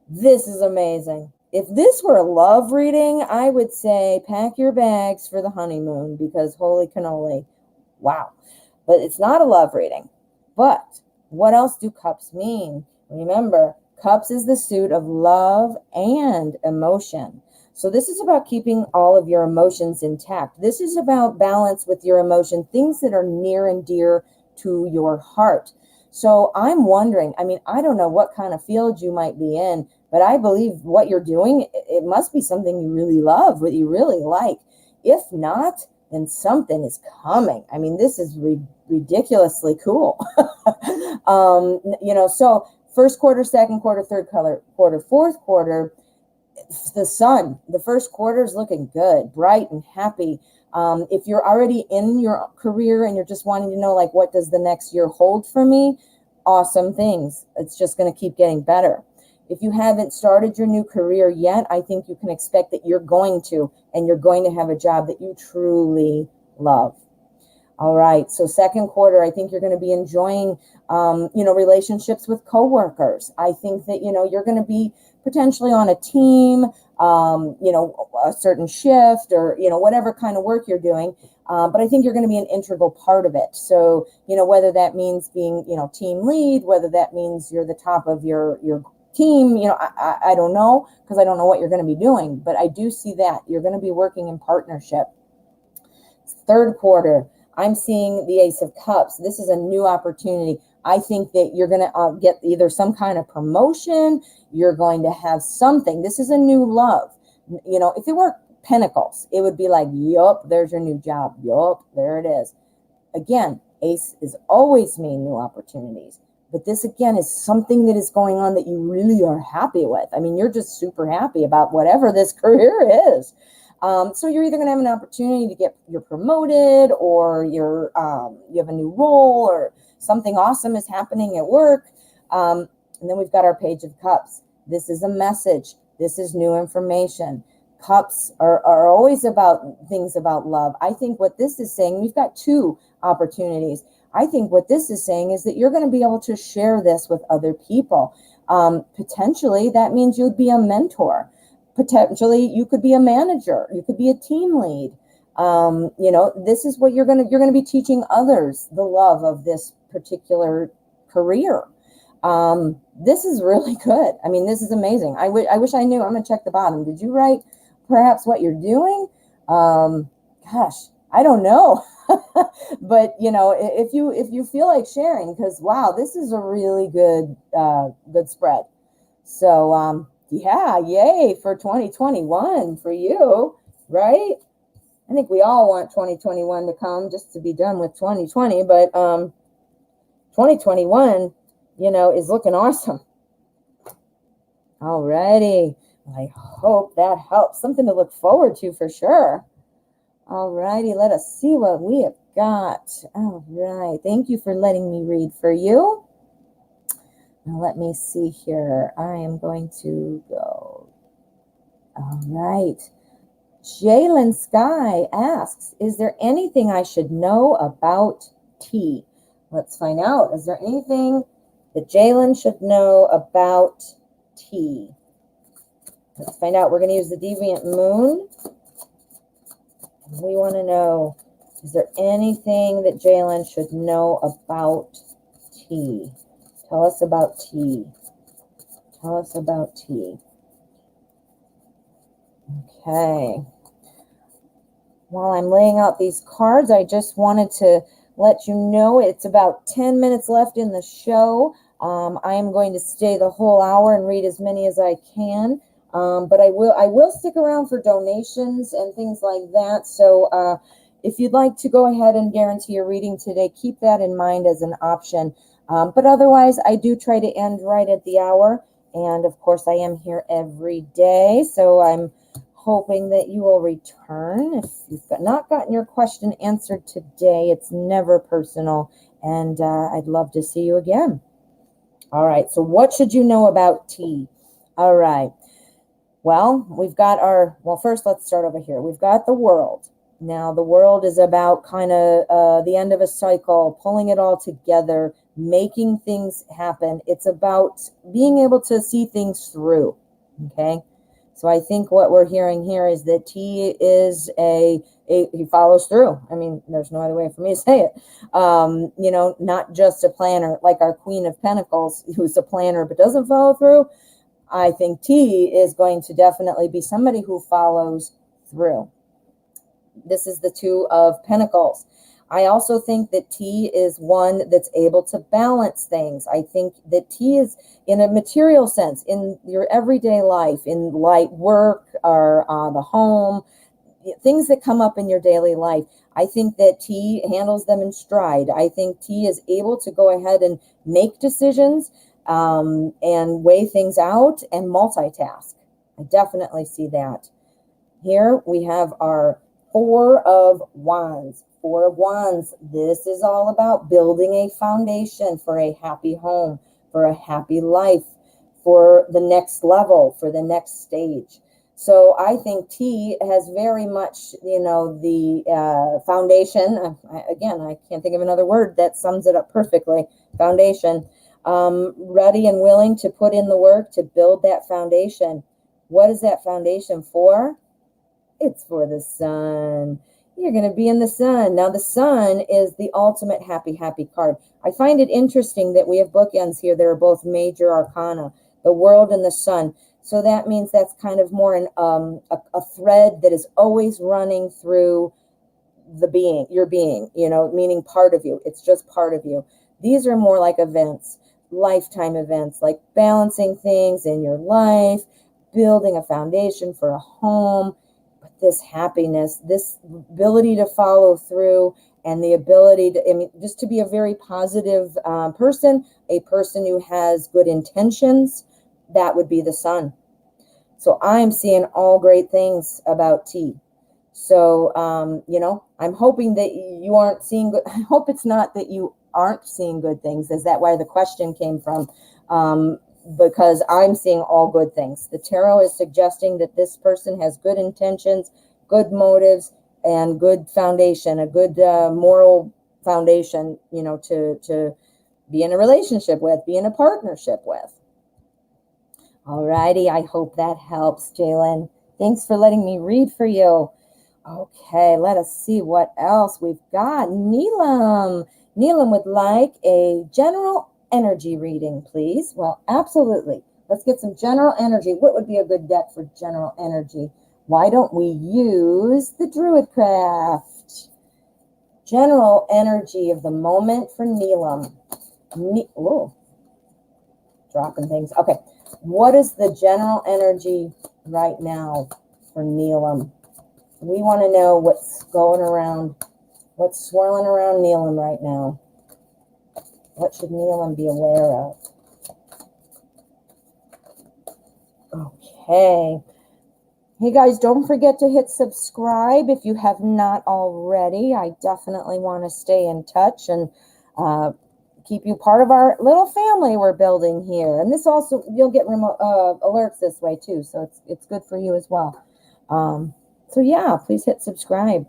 Speaker 1: This is amazing. If this were a love reading, I would say pack your bags for the honeymoon because holy cannoli. Wow. But it's not a love reading. But what else do cups mean? Remember, cups is the suit of love and emotion. So this is about keeping all of your emotions intact. This is about balance with your emotion, things that are near and dear to your heart. So I'm wondering, I don't know what kind of field you might be in, but I believe what you're doing, it must be something you really love, what you really like. If not, then something is coming. This is ridiculously cool. So first quarter, second quarter, third quarter, fourth quarter, the sun, the first quarter is looking good, bright and happy. If you're already in your career and you're just wanting to know, like, what does the next year hold for me? Awesome things. It's just going to keep getting better. If you haven't started your new career yet, I think you can expect that you're going to, and you're going to have a job that you truly love. All right. So second quarter, I think you're going to be enjoying, relationships with coworkers. I think that, you're going to be potentially on a team, a certain shift or, whatever kind of work you're doing. But I think you're going to be an integral part of it. So, whether that means being, team lead, whether that means you're the top of your team, I don't know, because I don't know what you're going to be doing. But I do see that you're going to be working in partnership. Third quarter, I'm seeing the Ace of Cups. This is a new opportunity. I think that you're going to get either some kind of promotion. You're going to have something. This is a new love. If it were Pentacles, it would be like, yup, there's your new job. Yup, there it is. Again, Ace is always mean new opportunities. But this, again, is something that is going on that you really are happy with. You're just super happy about whatever this career is. So you're either going to have an opportunity to get you're promoted, or you have a new role, or something awesome is happening at work. And then we've got our Page of Cups. This is a message. This is new information. Cups are always about things about love. I think what this is saying, we've got 2 opportunities. I think what this is saying is that you're going to be able to share this with other people. Potentially, that means you'd be a mentor. Potentially, you could be a manager. You could be a team lead. This is what you're going to be teaching others the love of this particular career. This is really good. This is amazing. I wish I knew. I'm going to check the bottom. Did you write perhaps what you're doing? Gosh, I don't know. But if you feel like sharing, because wow, this is a really good good spread. So yeah, yay for 2021 for you, right? I think we all want 2021 to come just to be done with 2020, but 2021, is looking awesome. Alrighty. I hope that helps. Something to look forward to for sure. Alrighty, let us see what we have got. All right. Thank you for letting me read for you. Now let me see here. I am going to go. All right. Jalen Sky asks, is there anything I should know about tea? Let's find out. Is there anything that Jalen should know about tea? Let's find out. We're going to use the Deviant Moon. We want to know, is there anything that Jalen should know about tea? Tell us about tea. Tell us about tea. Okay. While I'm laying out these cards, I just wanted to let you know it's about 10 minutes left in the show. I am going to stay the whole hour and read as many as I can. But I will stick around for donations and things like that. So if you'd like to go ahead and guarantee a reading today, keep that in mind as an option. But otherwise, I do try to end right at the hour. And of course, I am here every day. So I'm hoping that you will return. If you've not gotten your question answered today, it's never personal. And I'd love to see you again. All right. So what should you know about tea? All right. Well, we've got first let's start over here. We've got the world. Now, the world is about kind of the end of a cycle, pulling it all together, making things happen. It's about being able to see things through, okay? So I think what we're hearing here is that tea is he follows through. I mean, there's no other way for me to say it. Not just a planner, like our Queen of Pentacles, who's a planner but doesn't follow through. I think tea is going to definitely be somebody who follows through. This is the Two of Pentacles. I also think that tea is one that's able to balance things. I think that tea is, in a material sense, in your everyday life, in light work or the home, things that come up in your daily life, I think that tea handles them in stride. I think tea is able to go ahead and make decisions and weigh things out and multitask. I definitely see that. Here we have our Four of Wands. Four of Wands. This is all about building a foundation for a happy home, for a happy life, for the next level, for the next stage. So I think tea has very much, the foundation. Again, I can't think of another word that sums it up perfectly. Foundation. Ready and willing to put in the work to build that foundation. What is that foundation for? It's for the sun. You're going to be in the sun. Now, the sun is the ultimate happy card. I find it interesting that we have bookends here that are both major arcana, the world and the sun. So that means that's kind of more a thread that is always running through your being, meaning part of you. It's just part of you. These are more like events, lifetime events, like balancing things in your life, building a foundation for a home. But this happiness, this ability to follow through, and the ability to, just to be a very positive person, a person who has good intentions, that would be the sun. So I'm seeing all great things about tea. So, I'm hoping that you aren't seeing good. I hope it's not that you aren't seeing good things. Is that where the question came from? Because I'm seeing all good things. The tarot is suggesting that this person has good intentions, good motives, and good foundation, a good moral foundation, to be in a relationship with, be in a partnership with. Alrighty, I hope that helps, Jalen. Thanks for letting me read for you. Okay, let us see what else we've got. Neelum. Neelum would like a general energy reading, please. Well, absolutely. Let's get some general energy. What would be a good deck for general energy? Why don't we use the Druid Craft? general energy of the moment for Neelum. Oh, dropping things. Okay. What is the general energy right now for Neelum? We want to know what's going around, what's swirling around Neelum right now. What should Neelum be aware of? Okay. Hey guys, don't forget to hit subscribe if you have not already. I definitely want to stay in touch and keep you part of our little family we're building here. And this also, you'll get remote alerts this way too, so it's good for you as well. So yeah, please hit subscribe.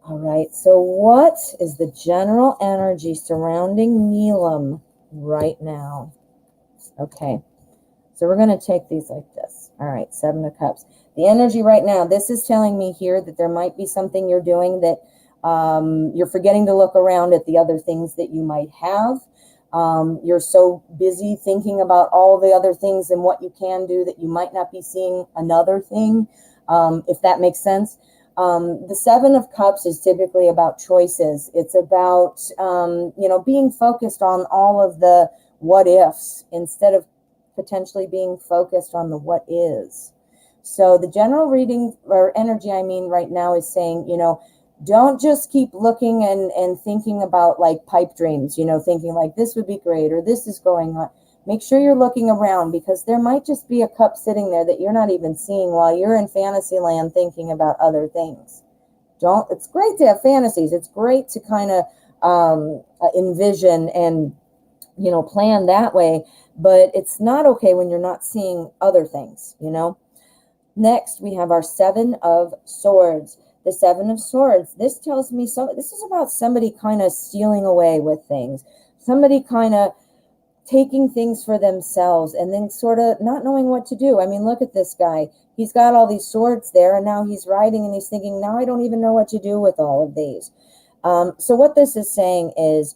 Speaker 1: All right, so what is the general energy surrounding Neelum right now? Okay, so we're going to take these like this. All right, Seven of Cups. The energy right now, this is telling me here that there might be something you're doing that you're forgetting to look around at the other things that you might have. You're so busy thinking about all the other things and what you can do that you might not be seeing another thing, if that makes sense. The Seven of Cups is typically about choices. It's about, being focused on all of the what ifs instead of potentially being focused on the what is. So the general reading or energy, right now is saying, don't just keep looking and thinking about like pipe dreams, thinking like this would be great or this is going on. Make sure you're looking around because there might just be a cup sitting there that you're not even seeing while you're in fantasy land thinking about other things. It's great to have fantasies. It's great to kind of envision and, plan that way, but it's not okay when you're not seeing other things, Next, we have our Seven of Swords. The Seven of Swords, this tells me this is about somebody kind of stealing away with things, somebody kind of taking things for themselves and then sort of not knowing what to do. Look at this guy. He's got all these swords there and now he's riding and he's thinking, now I don't even know what to do with all of these. So what this is saying is,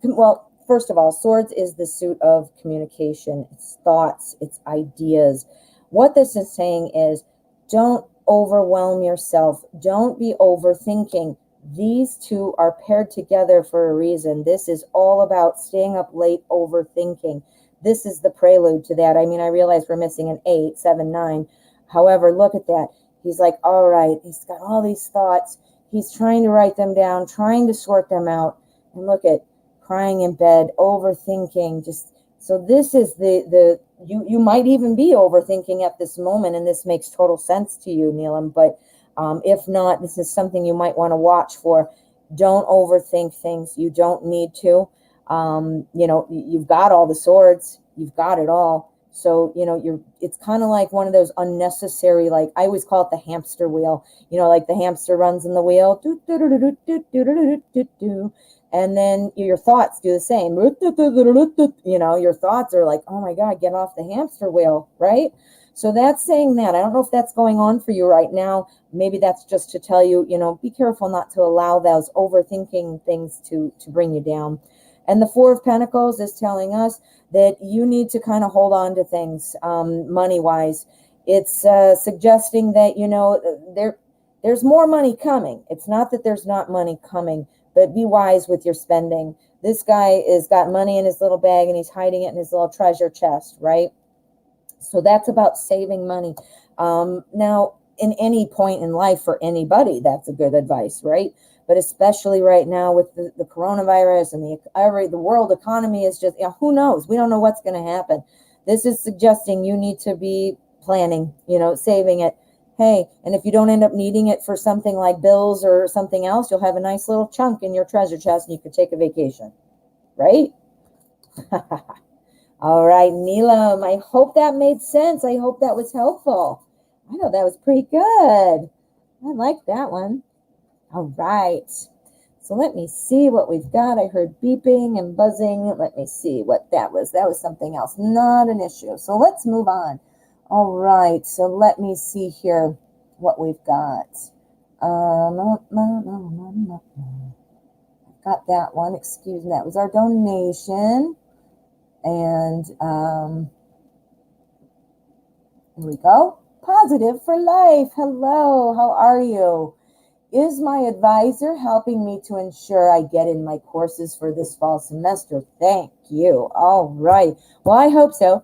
Speaker 1: well, first of all, swords is the suit of communication. It's thoughts, it's ideas. What this is saying is, don't overwhelm yourself. Don't be overthinking. These two are paired together for a reason. This is all about staying up late, overthinking. This is the prelude to that. I realize we're missing an 8, 7, 9. However, look at that. He's like, all right, he's got all these thoughts. He's trying to write them down, trying to sort them out. And look at crying in bed, overthinking. So this is you might even be overthinking at this moment, and this makes total sense to you, Neelum, but if not, this is something you might want to watch for. Don't overthink things. You don't need to. You've got all the swords. You've got it all. So, it's kind of like one of those unnecessary, like I always call it the hamster wheel, like the hamster runs in the wheel. And then your thoughts do the same. Your thoughts are like, oh my God, get off the hamster wheel, right? So that's saying that. I don't know if that's going on for you right now. Maybe that's just to tell you, be careful not to allow those overthinking things to bring you down. And the Four of Pentacles is telling us that you need to kind of hold on to things money-wise. It's suggesting that, there's more money coming. It's not that there's not money coming, but be wise with your spending. This guy has got money in his little bag and he's hiding it in his little treasure chest, right? So that's about saving money. Now, in any point in life for anybody, that's a good advice, right? But especially right now with the coronavirus and the world economy is just, who knows? We don't know what's going to happen. This is suggesting you need to be planning, saving it. Hey, and if you don't end up needing it for something like bills or something else, you'll have a nice little chunk in your treasure chest and you could take a vacation, right? All right, Neelum, I hope that made sense. I hope that was helpful. I know that was pretty good. I like that one. All right. So let me see what we've got. I heard beeping and buzzing. Let me see what that was. That was something else. Not an issue. So let's move on. All right. So let me see here what we've got. Got that one. Excuse me. That was our donation. And here we go. Positive for life. Hello. How are you? is my advisor helping me to ensure I get in my courses for this fall semester? Thank you. All right. Well, I hope so.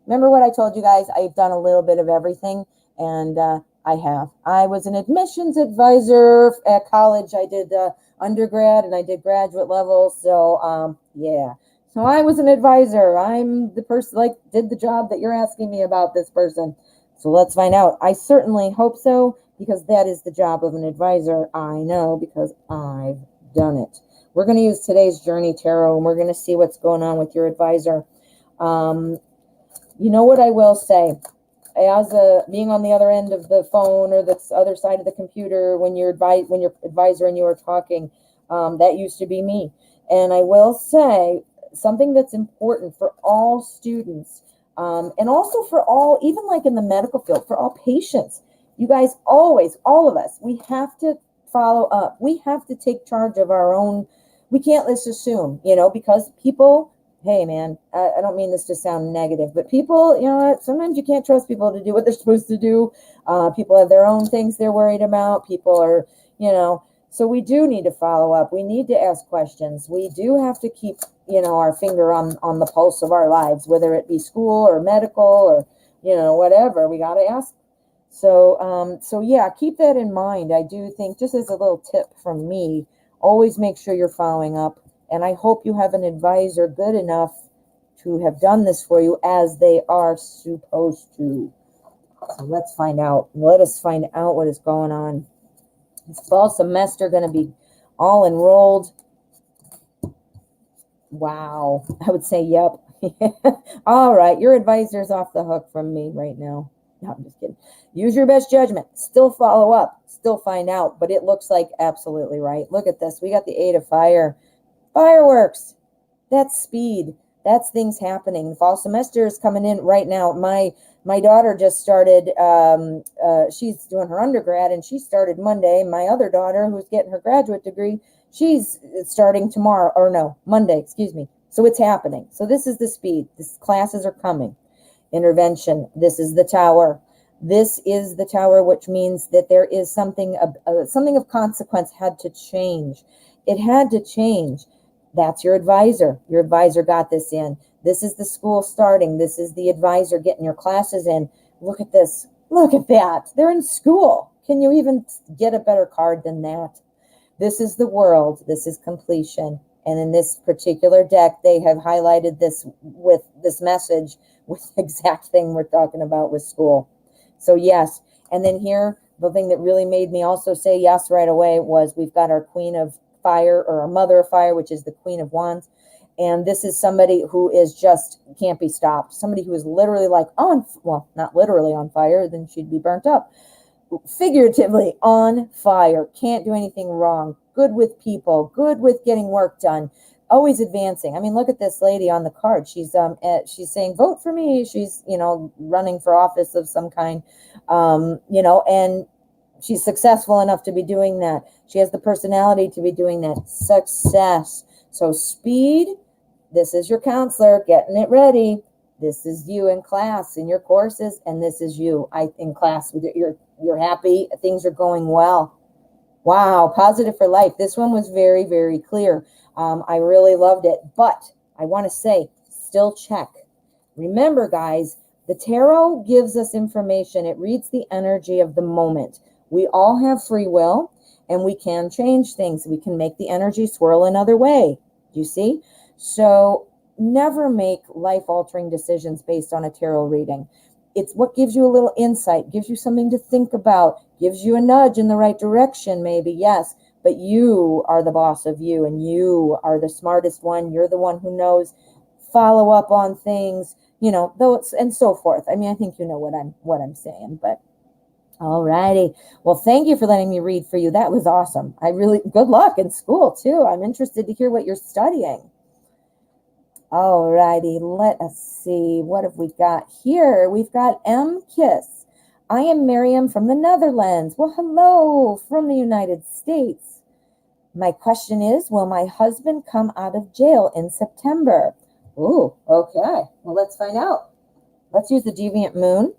Speaker 1: Remember what I told you guys? I've done a little bit of everything, and I have. I was an admissions advisor at college. I did undergrad and I did graduate level. So, yeah. So I was an advisor. I'm the person, like, did the job that you're asking me about this person. So let's find out. I certainly hope so, because that is the job of an advisor. I know, because I've done it. We're going to use today's Journey Tarot, and we're going to see what's going on with your advisor. You know what I will say? As being on the other end of the phone or the other side of the computer when your advisor and you are talking, that used to be me. And I will say something that's important for all students, and also for all, even like in the medical field, for all patients. You guys always, all of us, we have to follow up. We have to take charge of our own. We can't just assume, because people, hey, man, I don't mean this to sound negative, but people, sometimes you can't trust people to do what they're supposed to do. People have their own things they're worried about. People are, so we do need to follow up. We need to ask questions. We do have to keep, our finger on the pulse of our lives, whether it be school or medical or, whatever. We got to ask. So yeah, keep that in mind. I do think, just as a little tip from me, always make sure you're following up. And I hope you have an advisor good enough to have done this for you as they are supposed to. So let's find out. Let us find out what is going on. This fall semester going to be all enrolled. Wow. I would say, yep. All right. Your advisor's off the hook from me right now. No, I'm just kidding. Use your best judgment. Still follow up. Still find out. But it looks like absolutely right. Look at this. We got the 8 of Fire. Fireworks. That's speed. That's things happening. The fall semester is coming in right now. My daughter just started. She's doing her undergrad, and she started Monday. My other daughter, who's getting her graduate degree, she's starting tomorrow, or no, Monday, excuse me. So it's happening. So this is the speed. These classes are coming. Intervention. This is the Tower. This is the Tower, which means that there is something of consequence had to change. It had to change. That's your advisor. Your advisor got this in. This is the school starting. This is the advisor getting your classes in. Look at this. Look at that. They're in school. Can you even get a better card than that? This is the World. This is completion. And in this particular deck, they have highlighted this with this message with the exact thing we're talking about with school. So yes. And then here, the thing that really made me also say yes right away was we've got our Queen of Fire, or our Mother of Fire, which is the Queen of Wands. And this is somebody who is just can't be stopped. Somebody who is literally like well, not literally on fire, then she'd be burnt up. Figuratively on fire. Can't do anything wrong. Good with people. Good with getting work done. Always advancing. I mean, look at this lady on the card. She's saying, vote for me. She's, running for office of some kind, and she's successful enough to be doing that. She has the personality to be doing that. Success. So speed. This is your counselor getting it ready. This is you in class, in your courses, and this is you in class. You're happy. Things are going well. Wow. Positive for life. This one was very, very clear. I really loved it. But I want to say, still check. Remember, guys, the tarot gives us information. It reads the energy of the moment. We all have free will, and we can change things. We can make the energy swirl another way. You see? So never make life-altering decisions based on a tarot reading. It's what gives you a little insight, gives you something to think about, gives you a nudge in the right direction, maybe, yes. But you are the boss of you, and you are the smartest one. You're the one who knows. Follow up on things, and so forth. I mean, I think you know what I'm saying, but all righty. Well, thank you for letting me read for you. That was awesome. Good luck in school too. I'm interested to hear what you're studying. All righty. Let us see. What have we got here? We've got M. Kiss. I am Miriam from the Netherlands. Well, hello from the United States. My question is, will my husband come out of jail in September? Ooh, okay. Well, let's find out. Let's use the Deviant Moon.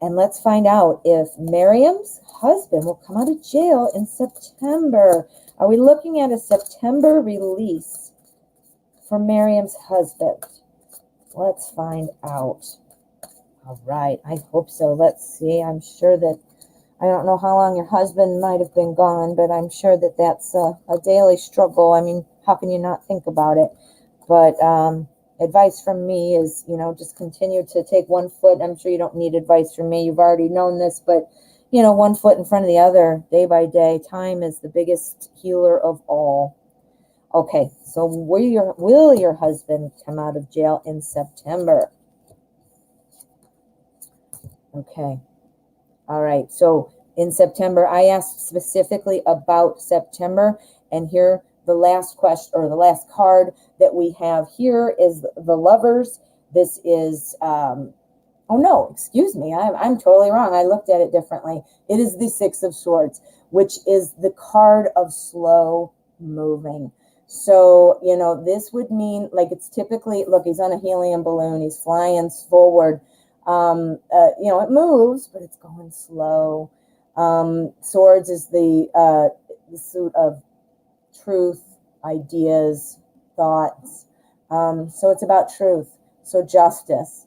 Speaker 1: And let's find out if Miriam's husband will come out of jail in September. Are we looking at a September release for Miriam's husband? Let's find out. All right, I hope so. Let's see. I'm sure that, I don't know how long your husband might have been gone, but I'm sure that that's a daily struggle. I mean, how can you not think about it? But advice from me is, just continue to take one foot. I'm sure you don't need advice from me. You've already known this, but, one foot in front of the other, day by day. Time is the biggest healer of all. Okay, so will your husband come out of jail in September? Okay. All right. So in September, I asked specifically about September, and here the last question, or the last card that we have here is the Lovers. This is, oh no, excuse me. I'm totally wrong. I looked at it differently. It is the Six of Swords, which is the card of slow moving. So, this would mean, like, it's typically, look, he's on a helium balloon. He's flying forward. It moves, but it's going slow. Swords is the suit of truth, ideas, thoughts. So it's about truth. So justice.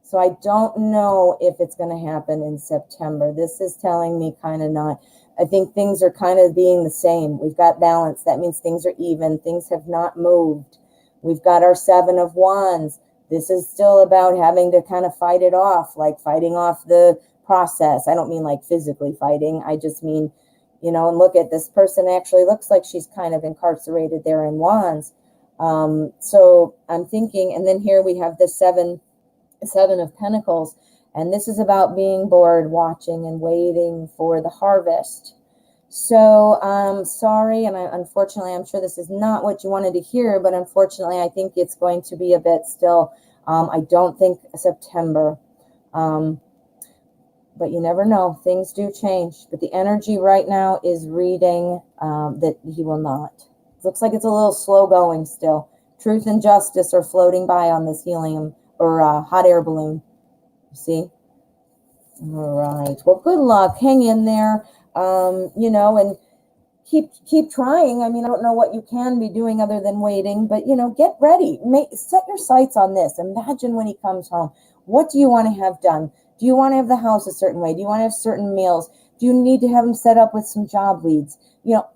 Speaker 1: So I don't know if it's going to happen in September. This is telling me kind of not. I think things are kind of being the same. We've got balance. That means things are even. Things have not moved. We've got our Seven of Wands. This is still about having to kind of fight it off, like fighting off the process. I don't mean like physically fighting. I just mean, and look at this person actually looks like she's kind of incarcerated there in Wands. So I'm thinking, and then here we have the Seven of Pentacles, and this is about being bored, watching and waiting for the harvest. So sorry, and unfortunately, I'm sure this is not what you wanted to hear, but unfortunately, I think it's going to be a bit still. I don't think September, but you never know. Things do change, but the energy right now is reading that he will not. It looks like it's a little slow going still. Truth and justice are floating by on this helium or hot air balloon. You see? All right. Well, good luck. Hang in there. And keep trying. I mean, I don't know what you can be doing other than waiting, but, get ready. Set your sights on this. Imagine when he comes home. What do you want to have done? Do you want to have the house a certain way? Do you want to have certain meals? Do you need to have him set up with some job leads?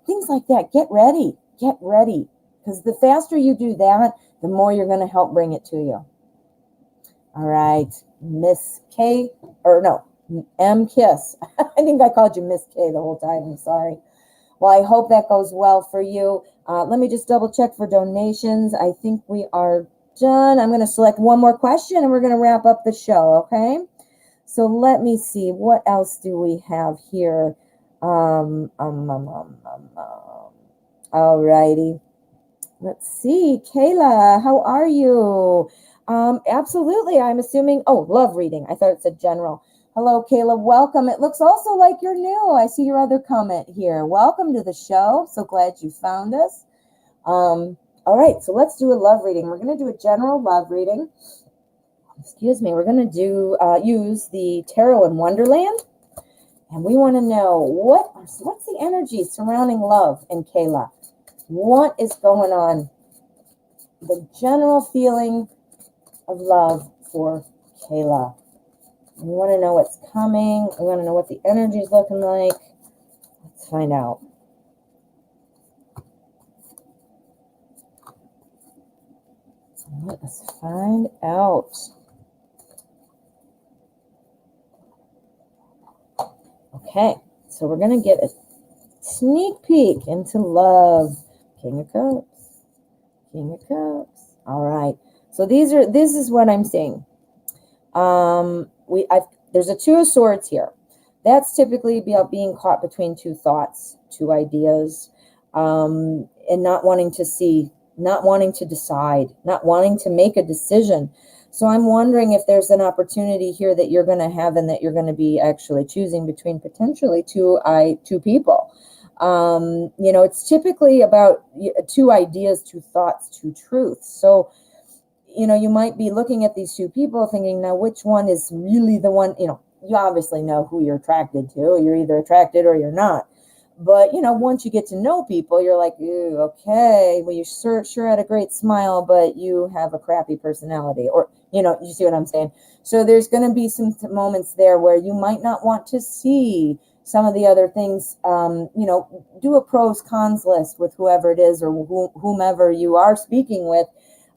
Speaker 1: Things like that. Get ready. Because the faster you do that, the more you're going to help bring it to you. All right. Miss K, or no, M Kiss. I think I called you Miss K the whole time. I'm sorry. Well, I hope that goes well for you. Let me just double check for donations. I think we are done. I'm going to select one more question and we're going to wrap up the show, okay? So let me see. What else do we have here? All righty. Let's see. Kayla, how are you? Absolutely. I'm assuming, love reading. I thought it said general. Hello, Kayla. Welcome. It looks also like you're new. I see your other comment here. Welcome to the show. So glad you found us. All right. So let's do a love reading. We're going to do a general love reading. Excuse me. We're going to do use the Tarot in Wonderland. And we want to know what's the energy surrounding love in Kayla? What is going on? The general feeling of love for Kayla. We want to know what's coming. We want to know what the energy is looking like. Let's find out. Let's find out. Okay, so we're going to get a sneak peek into love. King of Cups. King of Cups. All right. So this is what I'm seeing. There's a Two of Swords here. That's typically about being caught between two thoughts, two ideas, and not wanting to see, not wanting to decide, not wanting to make a decision. So I'm wondering if there's an opportunity here that you're going to have and that you're going to be actually choosing between potentially two people. It's typically about two ideas, two thoughts, two truths. So you might be looking at these two people thinking, now, which one is really the one, you obviously know who you're attracted to. You're either attracted or you're not. But, once you get to know people, you're like, ooh, okay, well, you sure had a great smile, but you have a crappy personality. Or, you see what I'm saying? So there's going to be some moments there where you might not want to see some of the other things. Do a pros cons list with whoever it is or whomever you are speaking with.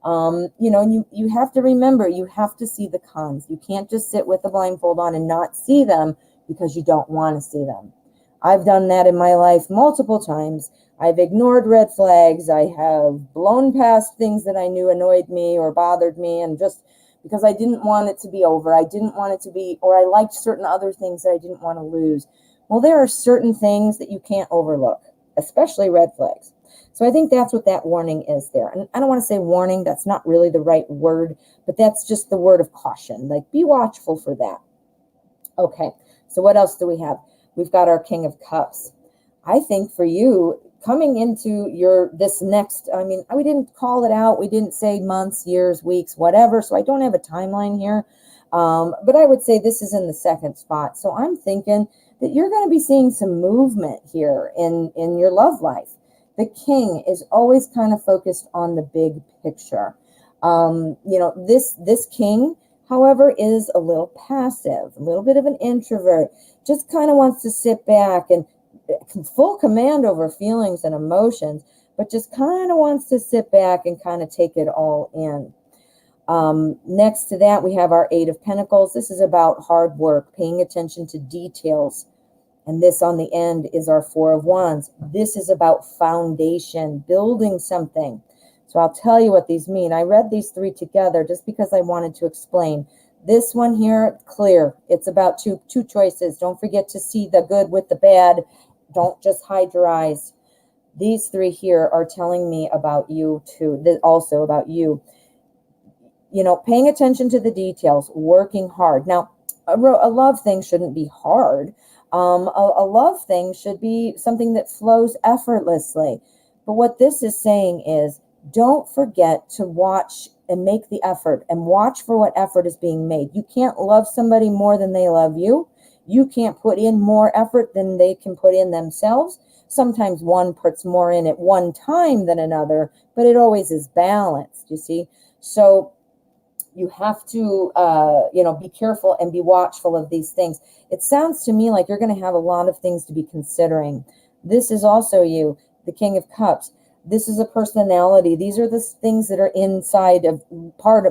Speaker 1: You have to remember, you have to see the cons. You can't just sit with a blindfold on and not see them because you don't want to see them. I've done that in my life multiple times. I've ignored red flags. I have blown past things that I knew annoyed me or bothered me, and just because I didn't want it to be over. I didn't want it to be, or I liked certain other things that I didn't want to lose. Well, there are certain things that you can't overlook, especially red flags. So I think that's what that warning is there. And I don't want to say warning. That's not really the right word, but that's just the word of caution. Like, be watchful for that. Okay, so what else do we have? We've got our King of Cups. I think for you, coming into this next, we didn't call it out. We didn't say months, years, weeks, whatever. So I don't have a timeline here. But I would say this is in the second spot. So I'm thinking that you're going to be seeing some movement here in your love life. The King is always kind of focused on the big picture. This King, however, is a little passive, a little bit of an introvert, just kind of wants to sit back and full command over feelings and emotions, but just kind of wants to sit back and kind of take it all in. Next to that, we have our Eight of Pentacles. This is about hard work, paying attention to details. And this on the end is our Four of Wands. This is about foundation, building something. So I'll tell you what these mean. I read these three together just because I wanted to explain. This one here, clear. It's about two choices. Don't forget to see the good with the bad. Don't just hide your eyes. These three here are telling me about you too, also about you. Paying attention to the details, working hard. Now, a love thing shouldn't be hard. A love thing should be something that flows effortlessly. But what this is saying is, don't forget to watch and make the effort and watch for what effort is being made. You can't love somebody more than they love you. You can't put in more effort than they can put in themselves. Sometimes one puts more in at one time than another, but it always is balanced, you see. So you have to, be careful and be watchful of these things. It sounds to me like you're going to have a lot of things to be considering. This is also you, the King of Cups. This is a personality. These are the things that are inside of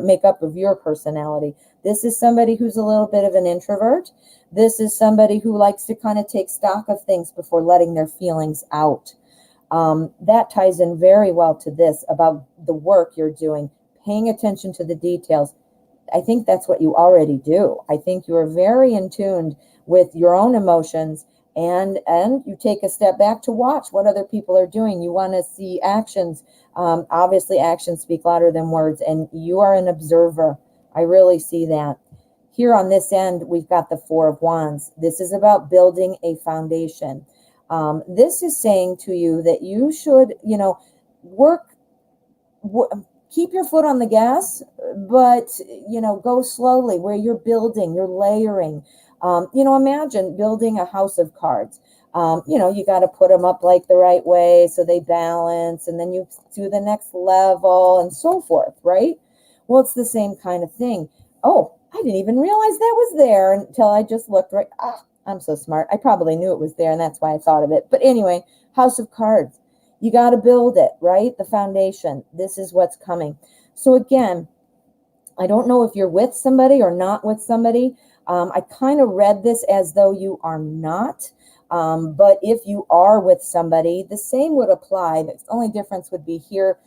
Speaker 1: makeup of your personality. This is somebody who's a little bit of an introvert. This is somebody who likes to kind of take stock of things before letting their feelings out. That ties in very well to this about the work you're doing, paying attention to the details. I think that's what you already do. I think you are very in tune with your own emotions, and you take a step back to watch what other people are doing. You want to see actions. Obviously, actions speak louder than words, and you are an observer. I really see that. Here on this end, we've got the Four of Wands. This is about building a foundation. This is saying to you that you should, keep your foot on the gas, but, go slowly where you're building, you're layering. Imagine building a house of cards. You got to put them up like the right way so they balance, and then you do the next level and so forth, right? Well, it's the same kind of thing. Oh, I didn't even realize that was there until I just looked right. I'm so smart. I probably knew it was there, and that's why I thought of it. But anyway, house of cards. You got to build it, right? The foundation. This is what's coming. So again, I don't know if you're with somebody or not with somebody. I kind of read this as though you are not. But if you are with somebody, the same would apply. The only difference would be here.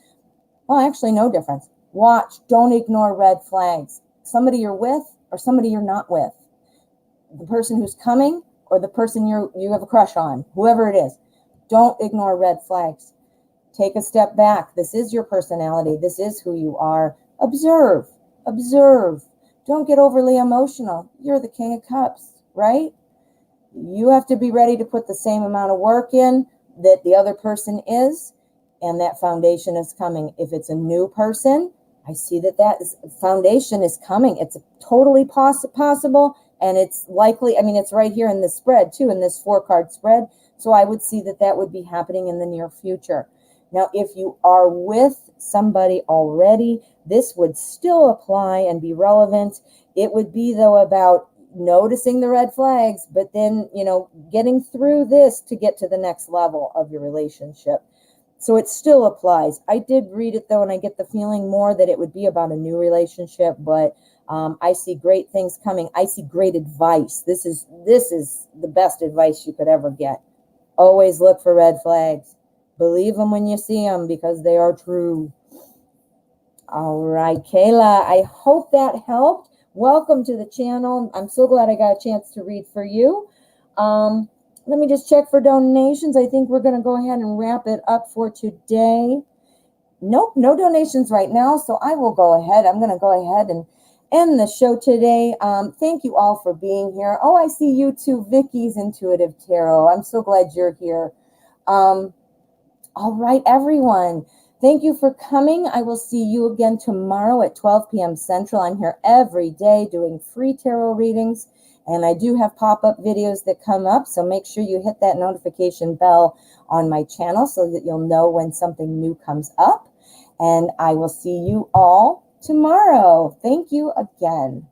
Speaker 1: Well, actually, no difference. Watch. Don't ignore red flags. Somebody you're with or somebody you're not with. The person who's coming or the person you have a crush on, whoever it is. Don't ignore red flags. Take a step back. This is your personality. This is who you are. Observe. Observe. Don't get overly emotional. You're the King of Cups, right? You have to be ready to put the same amount of work in that the other person is, and that foundation is coming. If it's a new person, I see that foundation is coming. It's totally possible, and it's likely, I mean, it's right here in this spread too, in this 4-card spread. So I would see that would be happening in the near future. Now, if you are with somebody already, this would still apply and be relevant. It would be, though, about noticing the red flags, but then, getting through this to get to the next level of your relationship. So it still applies. I did read it, though, and I get the feeling more that it would be about a new relationship, but I see great things coming. I see great advice. This is the best advice you could ever get. Always look for red flags. Believe them when you see them, because they are true. All right, Kayla, I hope that helped. Welcome to the channel. I'm so glad I got a chance to read for you. Let me just check for donations. I think we're going to go ahead and wrap it up for today. Nope, no donations right now, so I will go ahead. I'm going to go ahead and end the show today. Thank you all for being here. Oh, I see you too, Vicky's Intuitive Tarot. I'm so glad you're here. All right, everyone. Thank you for coming. I will see you again tomorrow at 12 p.m. Central. I'm here every day doing free tarot readings, and I do have pop-up videos that come up, so make sure you hit that notification bell on my channel so that you'll know when something new comes up. And I will see you all tomorrow. Thank you again.